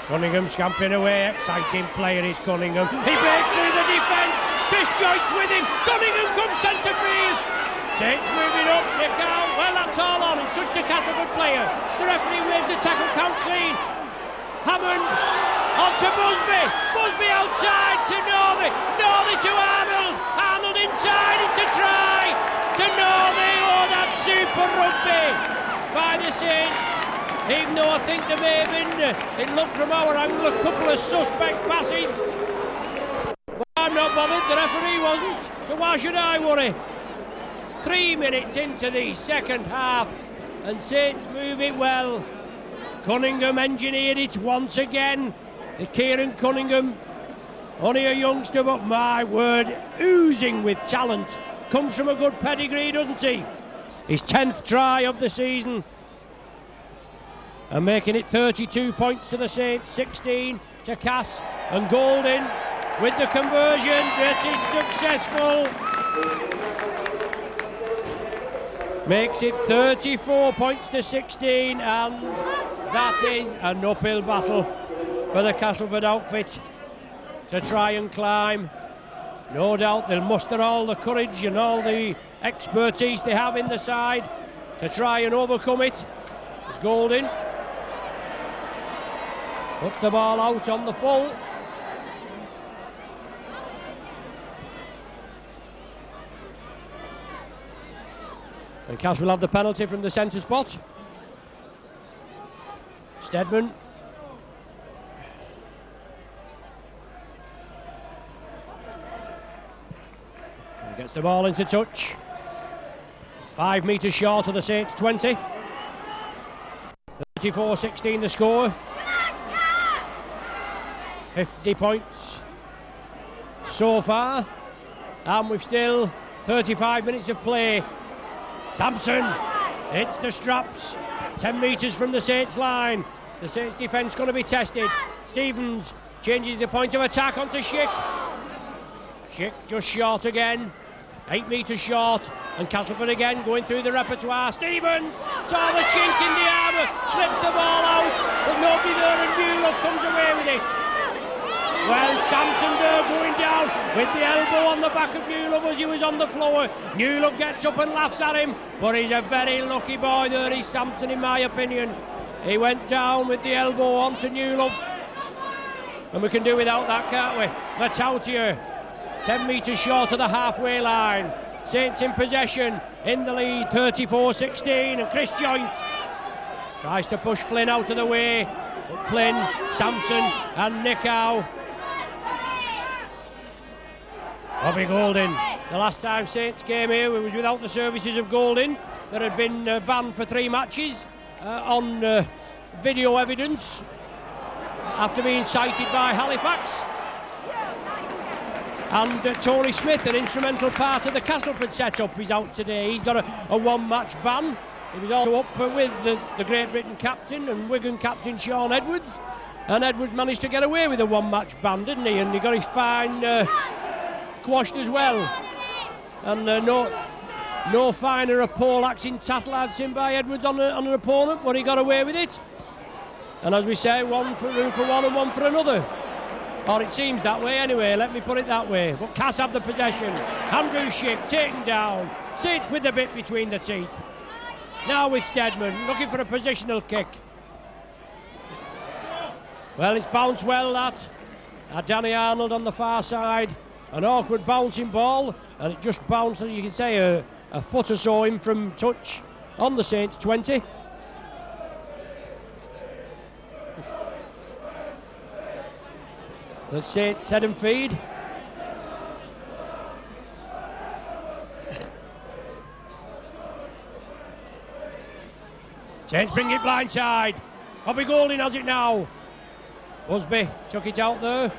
Cunningham scampering away, exciting player is Cunningham. He breaks through the defence. Chris Joyce with him. Cunningham comes centre field. Saints moving up. Nick out. Well, that's all on. It's such the Castleford player. The referee waves the tackle count clean. Hammond onto Busby. Busby outside to Norley. Norley to Arnold. Arnold inside into try to Norley. Oh, that's super rugby by the Saints. Even though I think there may have been, it looked from our angle, a couple of suspect passes. But I'm not bothered, the referee wasn't, so why should I worry? 3 minutes into the second half, and Saints move it well. Cunningham engineered it once again. The Kieran Cunningham, only a youngster, but my word, oozing with talent. Comes from a good pedigree, doesn't he? His 10th try of the season. And making it 32 points to the Saints, 16 to Cass, and Golden with the conversion. That is successful. Makes it 34 points to 16, and that is an uphill battle for the Castleford outfit to try and climb. No doubt they'll muster all the courage and all the expertise they have in the side to try and overcome it. It's Golden. Puts the ball out on the full. And Cass will have the penalty from the centre spot. Steadman. He gets the ball into touch. 5 metres short of the Saints 20. 34-16 the score. 50 points so far, and we've still 35 minutes of play. Sampson hits the straps, 10 metres from the Saints line. The Saints defence going to be tested. Stevens changes the point of attack onto Schick. Schick just short again, 8 metres short, and Castleford again going through the repertoire. Stevens saw the chink in the armour, slips the ball out, but nobody there, and Newlove comes away with it. Well, Sampson there going down with the elbow on the back of Newlove as he was on the floor. Newlove gets up and laughs at him, but he's a very lucky boy there, he's Sampson in my opinion. He went down with the elbow onto Newlove, and we can do without that, can't we? Matautier, 10 metres short of the halfway line. Saints in possession, in the lead, 34-16, and Chris Joynt tries to push Flynn out of the way, but Flynn, Sampson and Nick Howe. Bobby Golden. The last time Saints came here, it was without the services of Golden. There had been banned for 3 matches on video evidence after being cited by Halifax. And Tony Smith, an instrumental part of the Castleford setup, is out today. He's got a one-match ban. He was also up with the Great Britain captain and Wigan captain Sean Edwards. And Edwards managed to get away with a one-match ban, didn't he? And he got his fine quashed as well. And no finer a pole-axing tattle I've seen by Edwards on an opponent, but he got away with it. And as we say, room for one and one for another. Or it seems that way anyway, let me put it that way. But Cass have the possession. Andrew Schick taken down. Sits with the bit between the teeth. Now it's Desmond looking for a positional kick. Well, it's bounced well, that. Danny Arnold on the far side. An awkward bouncing ball, and it just bounced, as you can say, a foot or so in from touch on the Saints 20. The Saints head and feed. Saints bring it blindside. Bobby Golding has it now. Busby took it out there.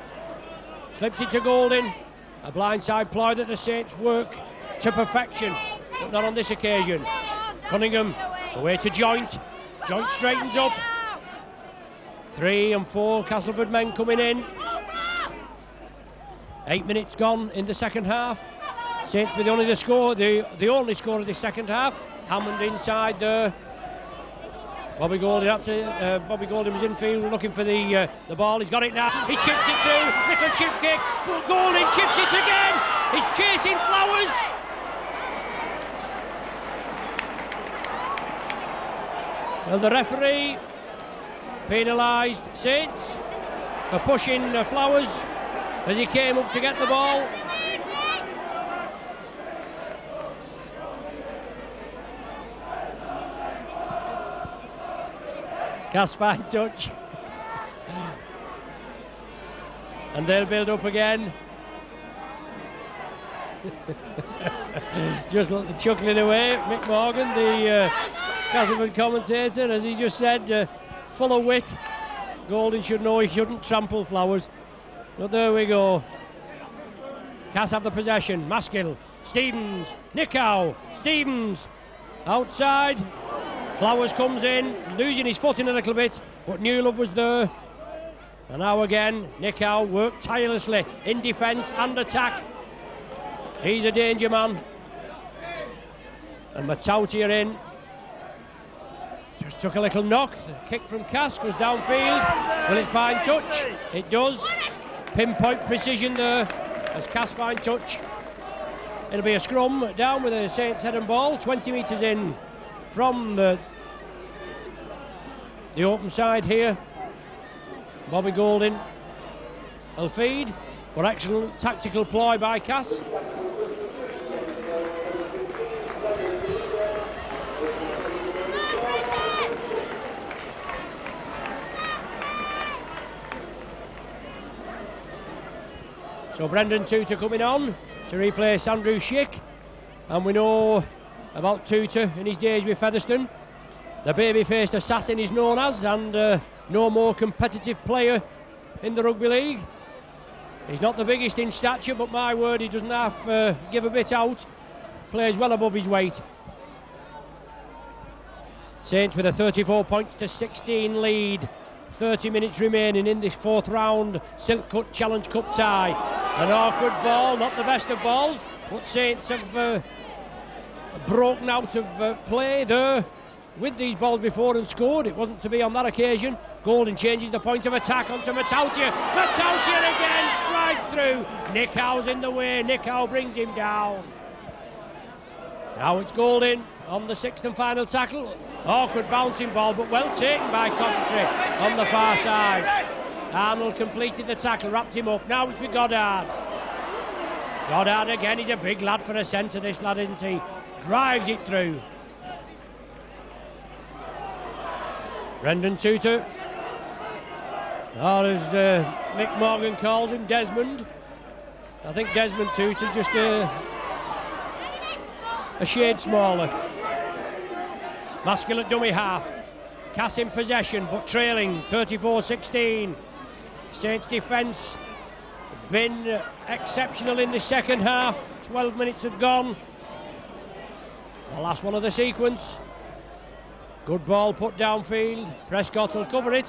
Slipped it to Golding. A blindside ploy that the Saints work to perfection, but not on this occasion. Cunningham away to Joint. Joint straightens up. 3 and 4 Castleford men coming in. 8 minutes gone in the second half. Saints with only the only score of the second half. Hammond inside there. Bobby Golding was infield looking for the ball. He's got it now. He chips it through. Little chip kick. But Golding chips it again. He's chasing Flowers. Well, the referee penalised Saints for pushing Flowers as he came up to get the ball. Cass fine touch. And they'll build up again. Just chuckling away. Mick Morgan, the Castleford commentator, as he just said, full of wit. Golding should know he shouldn't trample Flowers. But there we go. Cass have the possession. Maskill, Stevens, Nichow, Stevens, outside. Flowers comes in, losing his footing a little bit, but Newlove was there. And now again, Nichow worked tirelessly in defence and attack. He's a danger man. And Matauti are in. Just took a little knock. The kick from Cass goes downfield. Will it find touch? It does. Pinpoint precision there as Cass find touch. It'll be a scrum down with a Saints head and ball, 20 metres in from the open side here. Bobby Golding will feed, but excellent tactical ploy by Cass. So Brendan Tutor coming on to replace Andrew Schick, and we know about Tutor in his days with Featherstone. The baby-faced assassin is known as, and no more competitive player in the rugby league. He's not the biggest in stature, but my word, he doesn't have give a bit out. Plays well above his weight. Saints with a 34 points to 16 lead. 30 minutes remaining in this fourth round Silk Cut Challenge Cup tie. An awkward ball, not the best of balls, but Saints have broken out of play there with these balls before and scored. It wasn't to be on that occasion. Golding changes the point of attack onto Matautia. Matautia again strides through. Nichow's in the way. Nichow brings him down. Now it's Golding on the sixth and final tackle. Awkward bouncing ball, but well taken by Coventry on the far side. Arnold completed the tackle, wrapped him up. Now it's with Goddard. Goddard again, he's a big lad for a centre, this lad, isn't he? Drives it through. Brendan Tutor. Or as Mick Morgan calls him, Desmond. I think Desmond Tutor's just a shade smaller. Maskill at dummy half. Cass in possession, but trailing 34-16. Saints defence been exceptional in the second half. 12 minutes have gone. The last one of the sequence. Good ball put downfield. Prescott will cover it.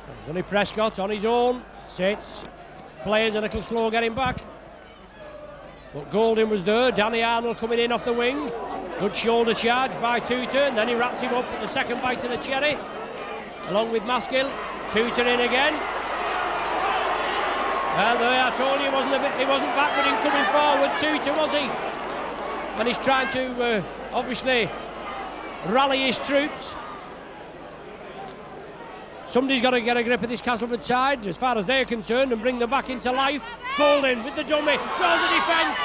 There's only Prescott on his own. Saints players a little slow getting back. but Golding was there. Danny Arnold coming in off the wing. Good shoulder charge by Tutor, and then he wrapped him up at the second bite of the cherry, along with Maskill. Tutor in again. Well, there, I told you he wasn't backward in coming forward, Tutor, was he? And he's trying to obviously rally his troops. Somebody's got to get a grip of this Castleford side, as far as they're concerned, and bring them back into life. Golding with the dummy, draws the defence.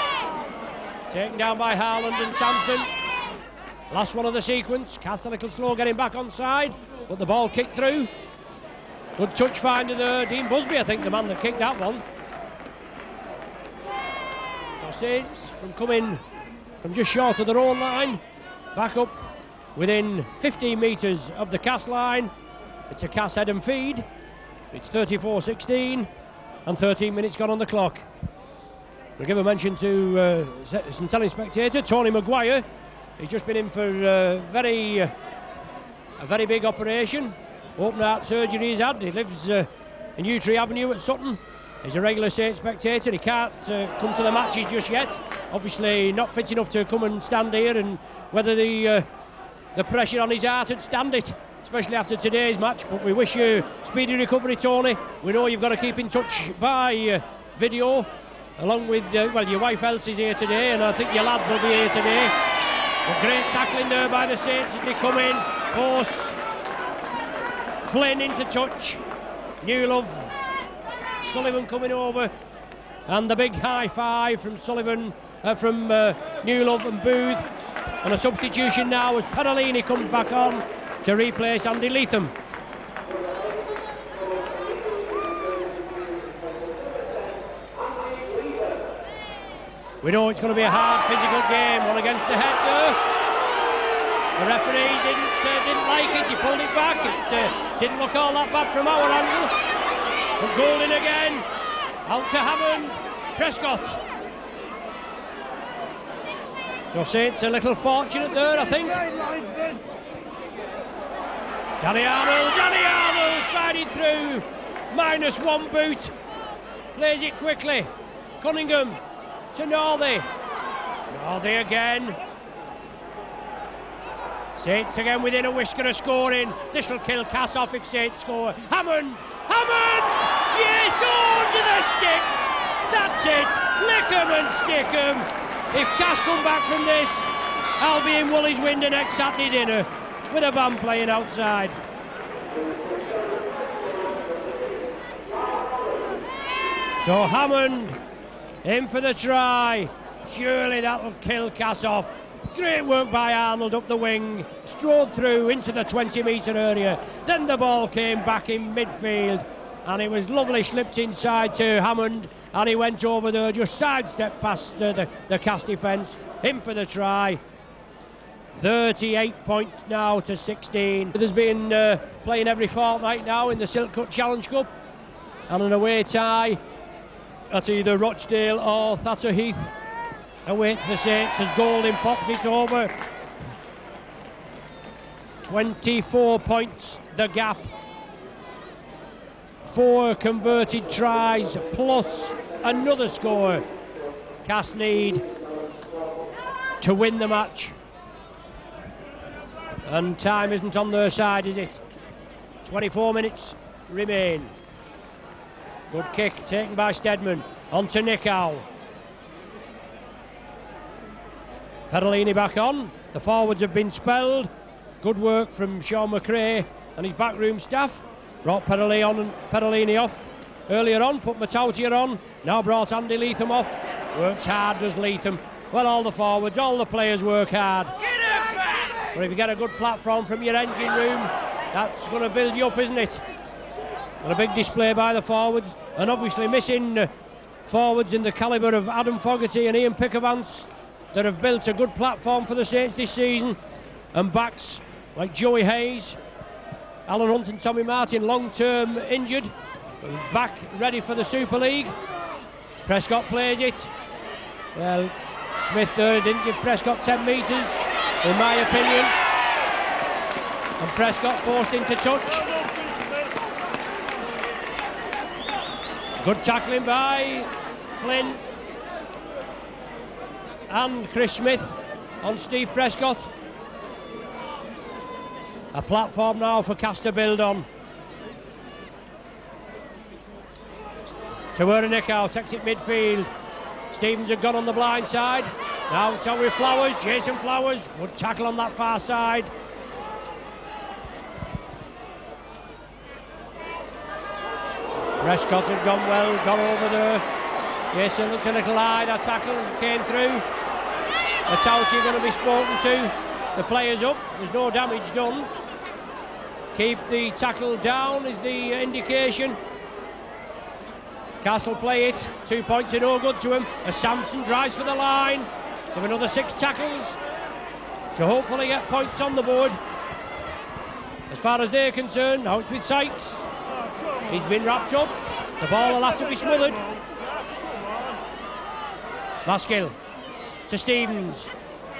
Taken down by Harland and Sampson. Last one of the sequence. Cass a little slow getting back on side, but the ball kicked through. Good touch finder there. Dean Busby, I think, the man that kicked that one. So Saints from coming from just short of their own line, back up within 15 metres of the Cass line. It's a Cass head and feed. It's 34-16 and 13 minutes gone on the clock. We'll give a mention to some telespectator, Tony Maguire. He's just been in for a very big operation. Open heart surgery he's had. He lives in Yew Tree Avenue at Sutton. He's a regular Saints spectator. He can't come to the matches just yet. Obviously not fit enough to come and stand here, and whether the pressure on his heart would stand it, especially after today's match. But we wish you speedy recovery, Tony. We know you've got to keep in touch by video, along with your wife Elsie's here today, and I think your lads will be here today. But great tackling there by the Saints as they come in. Force Flynn into touch. Newlove, Sullivan coming over, and the big high five from Sullivan, from Newlove and Booth. And a substitution now as Perolini comes back on to replace Andy Leatham. We know it's going to be a hard physical game, one against the head there. The referee didn't like it, he pulled it back. It didn't look all that bad from our angle. But Golding again, out to Hammond, Prescott. So Saints a little fortunate there, I think. Danny Arnold striding through, -1 boot, plays it quickly. Cunningham to Northey. Northey again. Saints again within a whisker of scoring. This will kill Cass off if Saints score. Hammond! Yes, under the sticks! That's it! Lick 'em and stick 'em. If Cass come back from this, I'll be in Woolies window next Saturday dinner with a band playing outside. So Hammond in for the try. Surely that'll kill Cass off. Great work by Arnold up the wing, strode through into the 20-metre area. Then the ball came back in midfield, and it was lovely slipped inside to Hammond, and he went over there, just sidestepped past the Cass defence. In for the try. 38 points now to 16. There's been playing every fortnight now in the Silk Cut Challenge Cup, and an away tie at either Rochdale or Thatcher Heath awaits the Saints as Golding pops it over. 24 points the gap. 4 converted tries plus another score. Cass need to win the match, and time isn't on their side, is it? 24 minutes remain. Good kick taken by Stedman, on to Nickow. Perolini back on. The forwards have been spelled. Good work from Sean McRae and his backroom staff. Brought Perolini off earlier on, put Matautia on, now brought Andy Leatham off. Works hard, does Leatham. Well, all the forwards, all the players work hard. But if you get a good platform from your engine room, that's going to build you up, isn't it? And a big display by the forwards, and obviously missing forwards in the calibre of Adam Fogarty and Ian Pickavance that have built a good platform for the Saints this season, and backs like Joey Hayes, Alan Hunt and Tommy Martin, long-term injured, back ready for the Super League. Prescott plays it. Well, Smith there didn't give Prescott 10 metres, in my opinion, and Prescott forced into touch. Good tackling by Flynn. and Chris Smith on Steve Prescott. A platform now for Cass to build on. Tawera Nichow takes it midfield. Stevens had gone on the blind side. Now it's on with Flowers. Jason Flowers. Good tackle on that far side. Prescott had gone well, got over there. Jason looked a little high, that tackle came through. Matauti going to be spoken to. The players up, there's no damage done. Keep the tackle down is the indication. Castle play it, 2 points are no good to him. As Sampson drives for the line. Give another 6 tackles to hopefully get points on the board. As far as they're concerned, now it's with Sykes. He's been wrapped up. The ball will have to be smothered. Maskill to Stevens.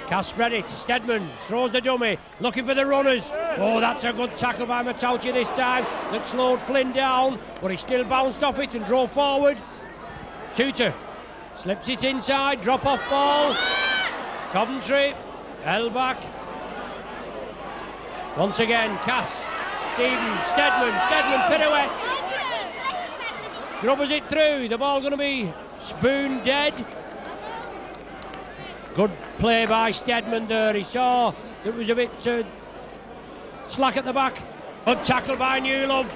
Cass spread it. Stedman throws the dummy, looking for the runners. Oh, that's a good tackle by Matauti this time. That slowed Flynn down, but he still bounced off it and drove forward. Tutor slips it inside, drop off ball. Coventry, held back. Once again, Cass, Stevens, Stedman pirouettes. Grubbers it through, the ball going to be spoon dead. Good play by Stedman there. He saw there was a bit slack at the back. Good tackle by Newlove.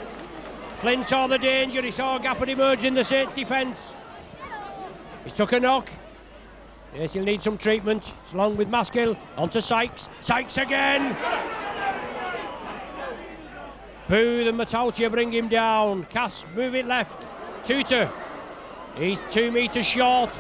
Flynn saw the danger. He saw a gap had emerged in the Saints defence. He took a knock. Yes, he'll need some treatment. It's along with Maskill. On to Sykes. Sykes again. Booth and Matauti bring him down. Cass move it left. Tutor. He's 2 metres short.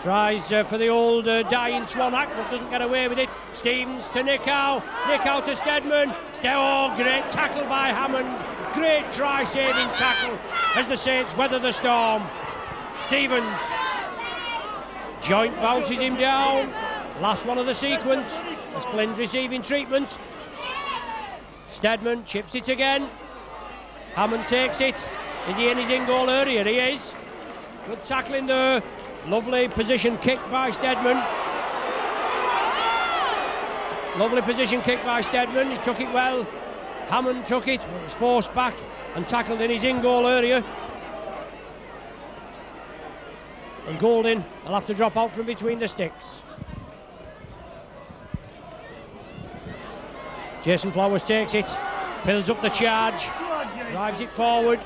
Tries for the old dying Swan act, but doesn't get away with it. Stevens to Nichow. Nichow to Stedman. Oh, great tackle by Hammond. Great try saving tackle as the Saints weather the storm. Stevens. Joint bounces him down. Last one of the sequence as Flynn's receiving treatment. Stedman chips it again. Hammond takes it. Is he in his in-goal area? He is. Good tackling there. Lovely position kick by Stedman. Lovely position kick by Stedman. He took it well. Hammond took it, but was forced back and tackled in his in-goal area. And Golding will have to drop out from between the sticks. Jason Flowers takes it, builds up the charge, drives it forward.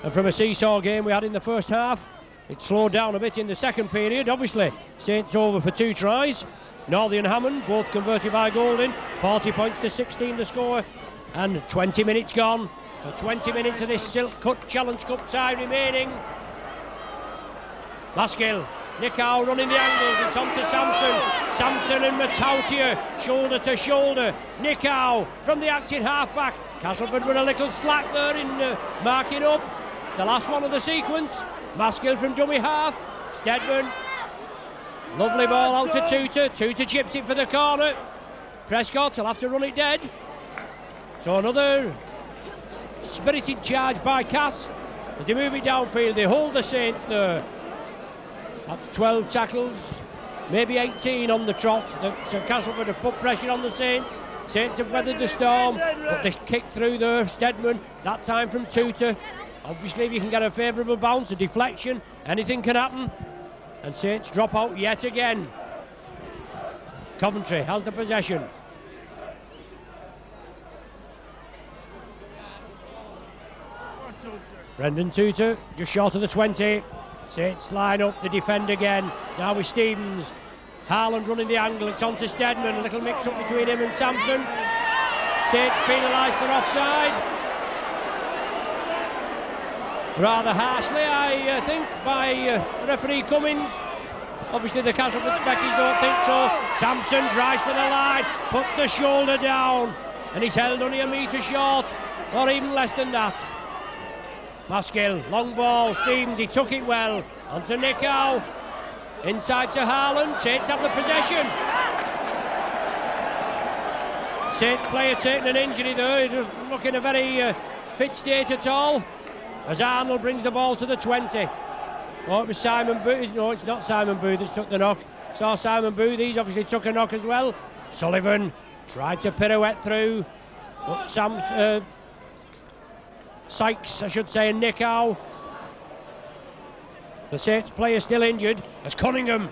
And from a seesaw game we had in the first half, it slowed down a bit in the second period. Obviously, Saints over for 2 tries. Northey and Hammond both converted by Golding. 40 points to 16 the score, and 20 minutes gone. So 20 minutes of this Silk Cut Challenge Cup tie remaining. Maskill, Nichow running the angles, it's on to Sampson. Sampson and Matauti shoulder to shoulder. Nichow from the acting half-back. Castleford with a little slack there in marking up. It's the last one of the sequence. Maskill from dummy half. Stedman. Lovely ball out to Tutor. Tutor chips it for the corner. Prescott will have to run it dead. So another spirited charge by Cass. As they move it downfield, they hold the Saints there. That's 12 tackles, maybe 18 on the trot. So Castleford have put pressure on the Saints. Saints have weathered the storm, but they kicked through there. Stedman, that time from Tutor. Obviously, if you can get a favourable bounce, a deflection, anything can happen. And Saints drop out yet again. Coventry has the possession. Brendan Tutor, just short of the 20. Saints line up, they defend again. Now with Stevens. Harland running the angle, it's on to Stedman. A little mix up between him and Sampson. Saints penalised for offside. Rather harshly, I think, by referee Cummins. Obviously the Castleford Speckies don't think so. Sampson drives for the line, puts the shoulder down, and he's held only a metre short, or even less than that. Maskill, long ball, Stevens, he took it well. On to Nichow. Inside to Harland. Saints have the possession. Saints player taking an injury there. He doesn't look in a very fit state at all. As Arnold brings the ball to the 20. Oh, it was Simon Booth. No, it's not Simon Booth that's took the knock. Saw Simon Booth, he's obviously took a knock as well. Sullivan tried to pirouette through, but Sykes, I should say, and Nick Howe. The Saints player still injured as Cunningham.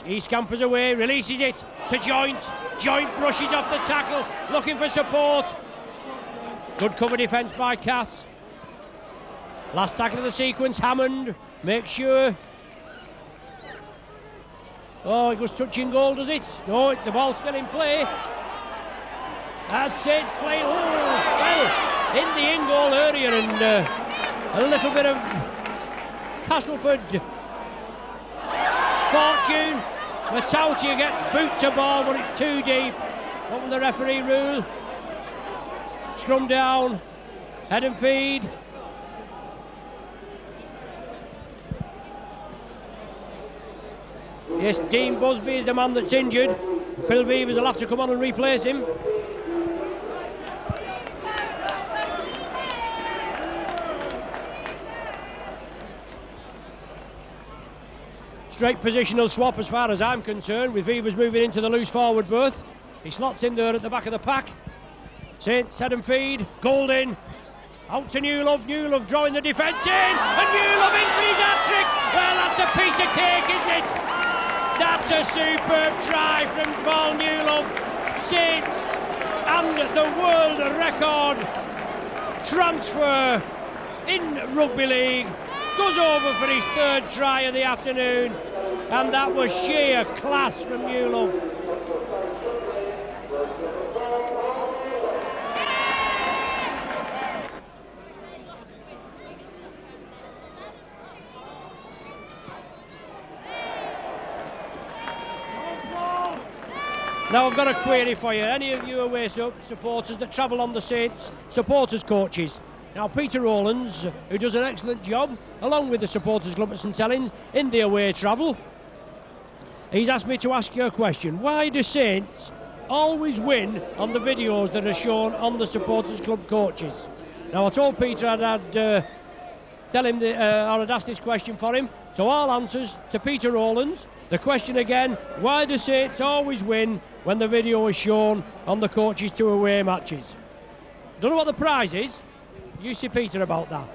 He scampers away, releases it to Joint. Joint brushes off the tackle, looking for support. Good cover defence by Cass. Last tackle of the sequence, Hammond makes sure. Oh, it was touching goal, does it? No, the ball's still in play. That's it, playing. Oh, well, in the in goal area, and a little bit of Castleford fortune. Matautia gets boot to ball, but it's too deep. What will the referee rule? Scrum down, head and feed. Yes, Dean Busby is the man that's injured. Phil Vevers will have to come on and replace him. Straight positional swap as far as I'm concerned, with Vevers moving into the loose forward berth. He slots in there at the back of the pack. Saints head and feed. Golding out to Newlove drawing the defence in, and Newlove in for his hat-trick. Well, that's a piece of cake, isn't it? That's a superb try from Paul Newlove. Saints and the world record transfer in rugby league. Goes over for his third try of the afternoon, and that was sheer class from Newlove. Now I've got a query for you. Any of you away supporters that travel on the Saints supporters coaches? Now Peter Rowlands, who does an excellent job, along with the supporters club at St Helens, in the away travel, he's asked me to ask you a question. Why do Saints always win on the videos that are shown on the supporters club coaches? Now I told Peter I'd asked this question for him, so all answers to Peter Rowlands. The question again, why do Saints always win when the video is shown on the coaches' two away matches? Don't know what the prize is. You see Peter about that.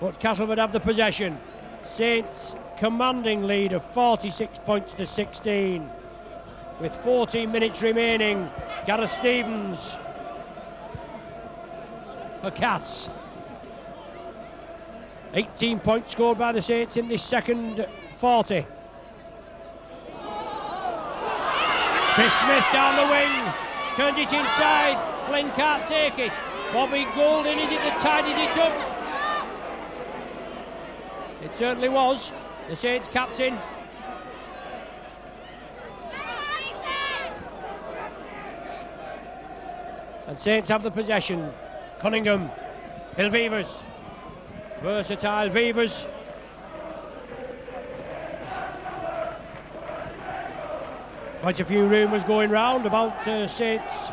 But Castleford have the possession. Saints commanding lead of 46 points to 16. With 14 minutes remaining, Gareth Stevens for Cass. 18 points scored by the Saints in this second 40. Chris Smith down the wing, turns it inside, Flynn can't take it. Bobby Golding, is it that tidies it up? It certainly was. The Saints captain. And Saints have the possession. Cunningham, Phil Vevers. Versatile Vevers. Quite a few rumours going round about Saints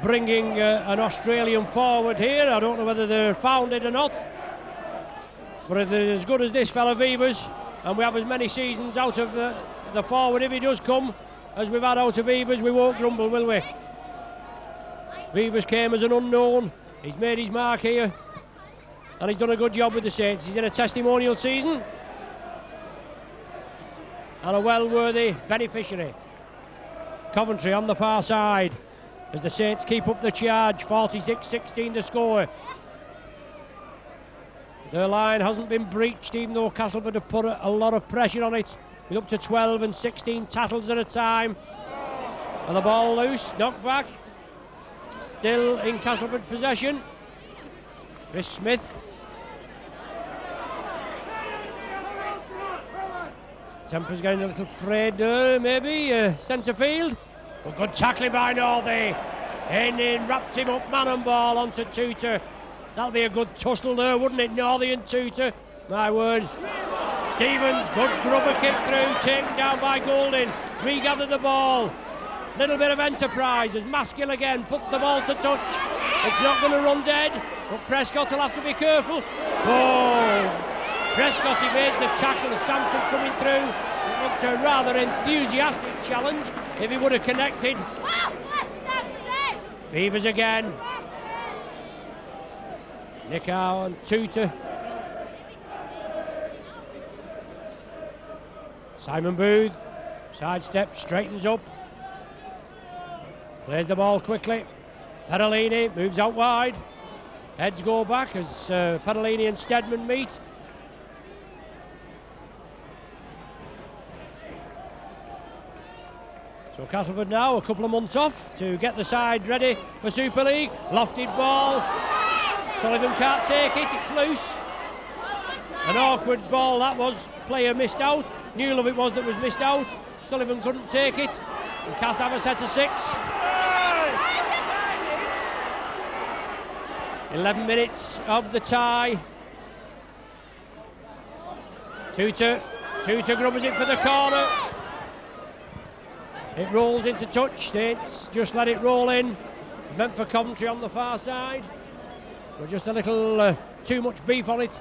bringing an Australian forward here. I don't know whether they're founded or not. But if they're as good as this fella Vevers, and we have as many seasons out of the forward, if he does come, as we've had out of Vevers, we won't grumble, will we? Vevers came as an unknown. He's made his mark here. And he's done a good job with the Saints. He's in a testimonial season. And a well-worthy beneficiary. Coventry on the far side as the Saints keep up the charge. 46-16 the score. Their line hasn't been breached, even though Castleford have put a lot of pressure on it, with up to 12 and 16 tackles at a time. And the ball loose, knocked back. Still in Castleford possession. Chris Smith. Temper's getting a little frayed there, maybe. Centre field. But good tackling by Northey. In, wrapped him up, man and ball onto Tutor. That'll be a good tussle there, wouldn't it? Northey and Tutor. My word. Stevens, good grubber kick through, taken down by Golding. Regathered the ball. Little bit of enterprise as Maskill again puts the ball to touch. It's not going to run dead, but Prescott will have to be careful. Oh, Prescott evades the tackle, Samson coming through. It looked a rather enthusiastic challenge if he would have connected. Beavers again. Nickau and Tutor. Simon Booth, sidestep, straightens up. Plays the ball quickly. Perolini moves out wide. Heads go back as Perolini and Steadman meet. So Castleford now a couple of months off to get the side ready for Super League. Lofted ball. Sullivan can't take it, it's loose. An awkward ball that was. Player missed out. Newell of it was that was missed out. Sullivan couldn't take it. And Cass have a set of 6. 11 minutes of the tie. Tutor grubbers it for the corner. It rolls into touch. States just let it roll in. It's meant for Coventry on the far side. But just a little too much beef on it.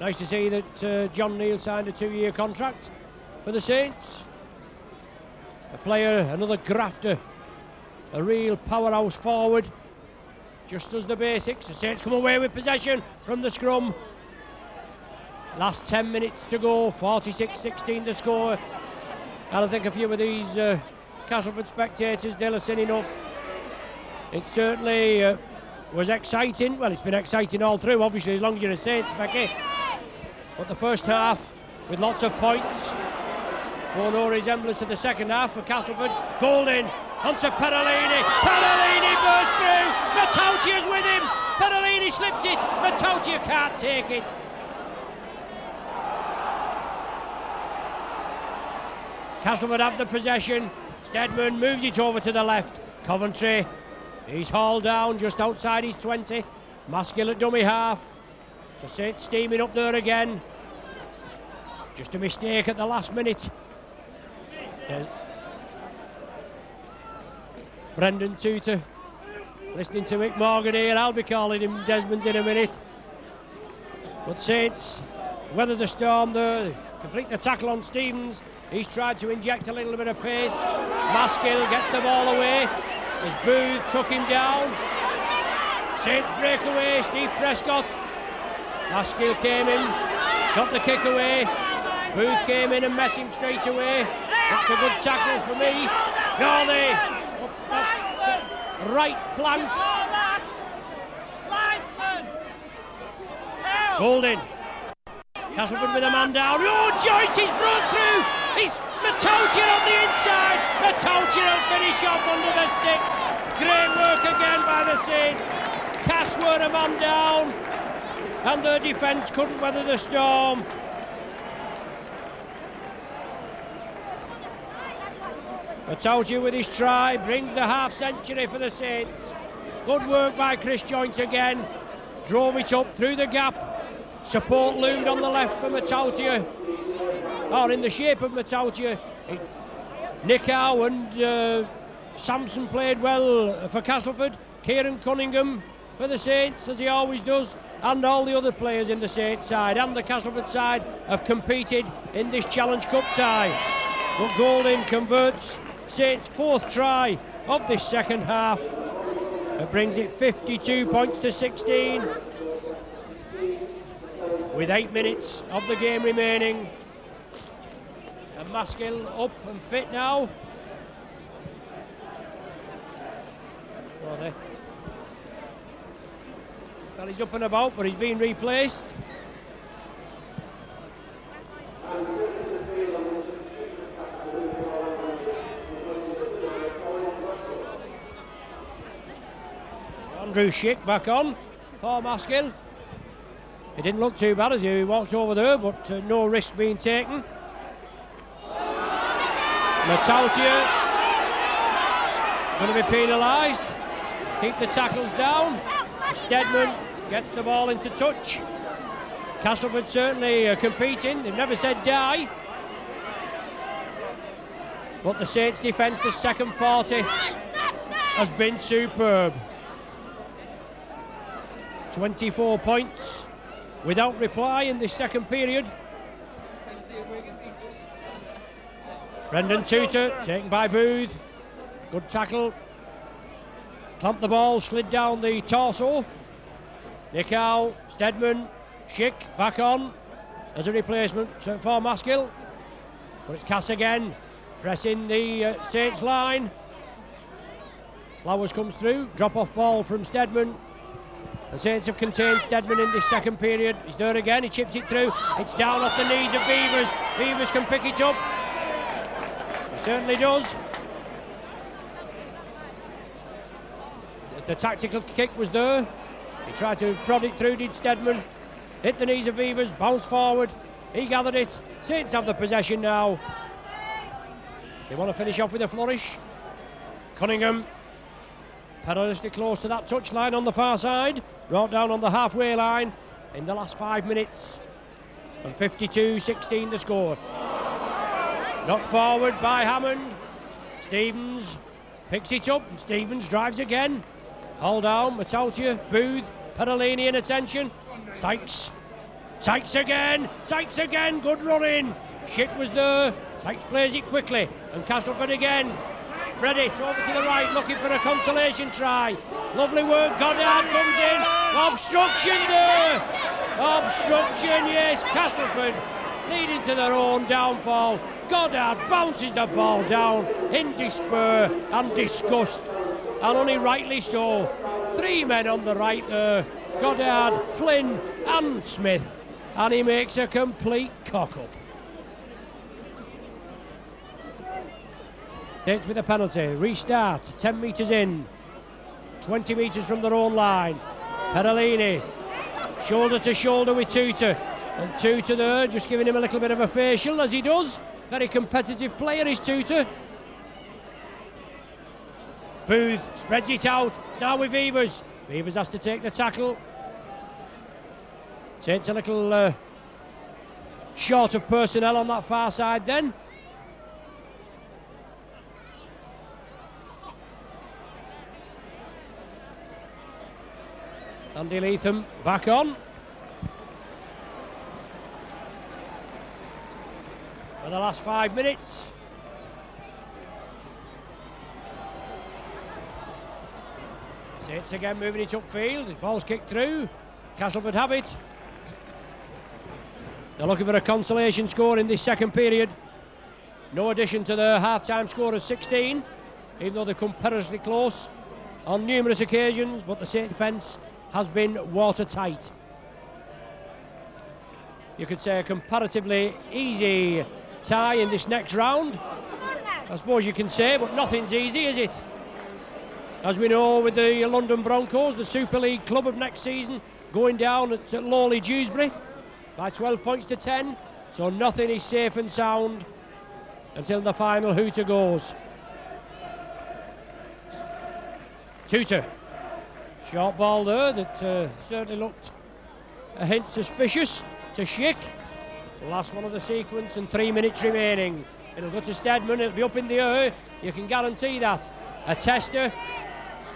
Nice to see that John Neal signed a 2-year contract for the Saints. A player, another grafter, a real powerhouse forward. Just does the basics. The Saints come away with possession from the scrum. Last 10 minutes to go, 46-16 to score. And I think a few of these Castleford spectators, they'll have seen enough. It certainly was exciting. Well, it's been exciting all through, obviously, as long as you're a Saints, Becky. But the first half, with lots of points, bore no resemblance to the second half for Castleford. Golding onto Perolini. Perolini bursts through. Matautia's with him. Perolini slips it. Matautia can't take it. Castleford have the possession. Steadman moves it over to the left. Coventry, he's hauled down just outside his 20. Maskill at dummy half. So Saints steaming up there again. Just a mistake at the last minute. Brendan Tutor listening to Mick Morgan here. I'll be calling him Desmond in a minute. But Saints weather the storm there. They complete the tackle on Stevens. He's tried to inject a little bit of pace. Maskill gets the ball away as Booth took him down. Saints break away. Steve Prescott. Maskill came in, got the kick away. Booth came in and met him straight away. That's a good tackle for me. Norley up right flank. Golding. Castleford with a man down. Oh, Joint is broke through. It's Matautia on the inside. Matautia will finish off under the stick. Great work again by the Saints. Cass were a man down, and their defence couldn't weather the storm. Matautia with his try brings the half-century for the Saints. Good work by Chris Joint again. Drove it up through the gap. Support loomed on the left for Matautia, or in the shape of Matautia. Nickau and Samson played well for Castleford. Kieran Cunningham for the Saints, as he always does, and all the other players in the Saints side and the Castleford side have competed in this Challenge Cup tie. But Golding converts Saints' 4th try of this second half. It brings it 52 points to 16. With 8 minutes of the game remaining. And Maskill up and fit now. Well, he's up and about, but he's been replaced. Andrew Schick back on for Maskill. It didn't look too bad as he walked over there, but no risk being taken. Matautia going to be penalised. Keep the tackles down. Steadman gets the ball into touch. Castleford certainly competing. They've never said die. But the Saints defence the second 40 has been superb. 24 points without reply in this second period. Brendan Tutor taken by Booth. Good tackle. Clamped the ball, slid down the torso. Nick out, Steadman, Schick back on as a replacement for Maskill. But it's Cass again, pressing the Saints line. Flowers comes through, drop off ball from Steadman. The Saints have contained Steadman in this second period. He's there again, he chips it through. It's down off the knees of Beavers. Beavers can pick it up. He certainly does. The tactical kick was there. He tried to prod it through, did Steadman. Hit the knees of Beavers, bounced forward. He gathered it. Saints have the possession now. They want to finish off with a flourish. Cunningham, perilously close to that touchline on the far side. Brought down on the halfway line in the last 5 minutes. And 52-16 the score. Knocked forward by Hammond. Stevens picks it up. And Stevens drives again. Hold down, Matautia, Booth, Perolini in attention. Sykes again, good running. Schick was there, Sykes plays it quickly, and Castleford again. Spread it over to the right, looking for a consolation try. Lovely work, Goddard comes in. Obstruction there. Obstruction, yes, Castleford leading to their own downfall. Goddard bounces the ball down in despair and disgust. And only rightly so. 3 men on the right there. Goddard, Flynn and Smith. And he makes a complete cock-up. Saints with a penalty. Restart. 10 metres in. 20 metres from their own line. Perolini. Shoulder to shoulder with Tutor. And Tutor there just giving him a little bit of a facial as he does. Very competitive player is Tutor. Booth spreads it out, now with Beavers. Beavers has to take the tackle. Saints a little short of personnel on that far side then. Andy Leatham back on. For the last 5 minutes. Saints again moving it upfield. The ball's kicked through. Castleford have it. They're looking for a consolation score in this second period. No addition to the half-time score of 16, even though they've come perilously close on numerous occasions, but the Saints defence has been watertight. You could say a comparatively easy tie in this next round. I suppose you can say, but nothing's easy, is it? As we know, with the London Broncos, the Super League club of next season, going down at lowly Dewsbury by 12 points to 10. So nothing is safe and sound until the final hooter goes. Tutor. Short ball there that certainly looked a hint suspicious to Schick. Last one of the sequence and 3 minutes remaining. It'll go to Steadman, it'll be up in the air. You can guarantee that. A tester.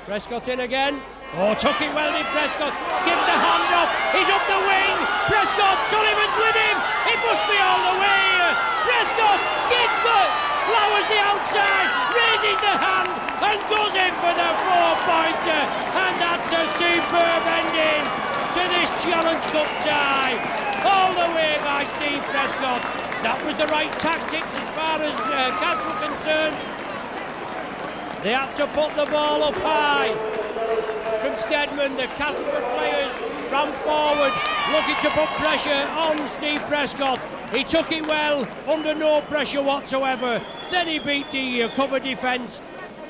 Prescott in again. Oh, took it well, did Prescott. Gives the hand up. He's up the wing. Prescott, Sullivan's with him. It must be all the way. Prescott gives the Flowers the outside. Raises the hand and goes in for the 4-pointer. And that's a superb ending to this Challenge Cup tie. All the way by Steve Prescott. That was the right tactics as far as Cats were concerned. They had to put the ball up high. From Steadman, the Castleford players ran forward, looking to put pressure on Steve Prescott. He took it well, under no pressure whatsoever. Then he beat the cover defence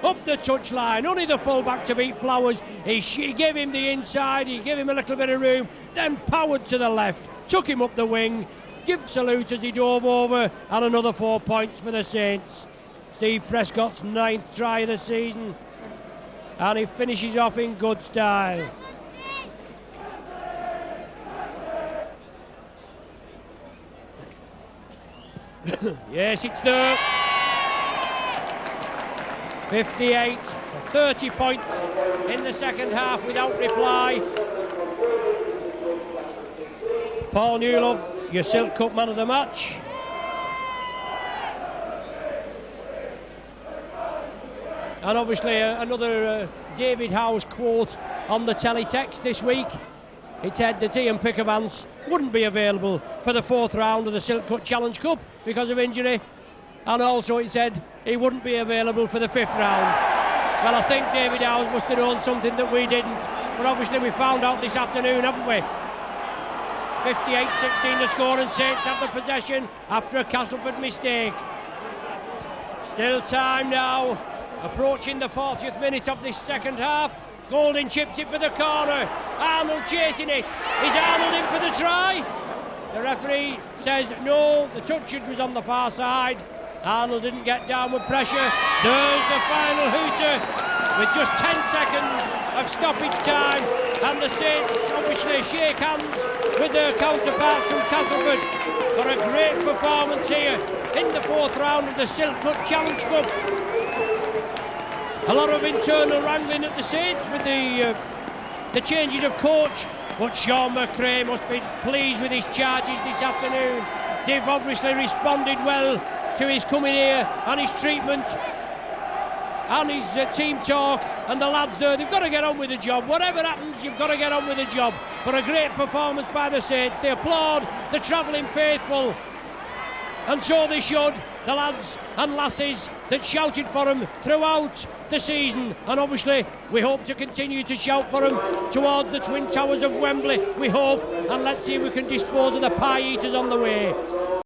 up the touchline. Only the fullback to beat Flowers. He gave him the inside, he gave him a little bit of room, then powered to the left, took him up the wing, give salute as he dove over, and another 4 points for the Saints. Steve Prescott's 9th try of the season, and he finishes off in good style. Yes, it's there. 58, so 30 points in the second half without reply. Paul Newlove, your Silk Cup man of the match. And obviously another David Howe's quote on the teletext this week. It said that Ian Pickervance wouldn't be available for the 4th round of the Silk Cut Challenge Cup because of injury, and also it said he wouldn't be available for the 5th round. Well, I think David Howes must have known something that we didn't, but obviously we found out this afternoon, haven't we? 58-16 the score, and Saints have the possession after a Castleford mistake. Still time now, approaching the 40th minute of this second half. Golding chips it for the corner. Arnold chasing it. Is Arnold in for the try? The referee says no, the touchage was on the far side. Arnold didn't get downward pressure. There's the final hooter with just 10 seconds of stoppage time, and the Saints obviously shake hands with their counterparts from Castleford for a great performance here in the 4th round of the Silk Cut Challenge Cup. A lot of internal wrangling at the Saints with the changes of coach, but Sean McRae must be pleased with his charges this afternoon. They've obviously responded well to his coming here and his treatment and his team talk, and the lads there, they've got to get on with the job. Whatever happens, you've got to get on with the job. But a great performance by the Saints. They applaud the travelling faithful, and so they should, the lads and lasses that shouted for them throughout the season, and obviously we hope to continue to shout for them towards the Twin Towers of Wembley, we hope, and let's see if we can dispose of the pie eaters on the way.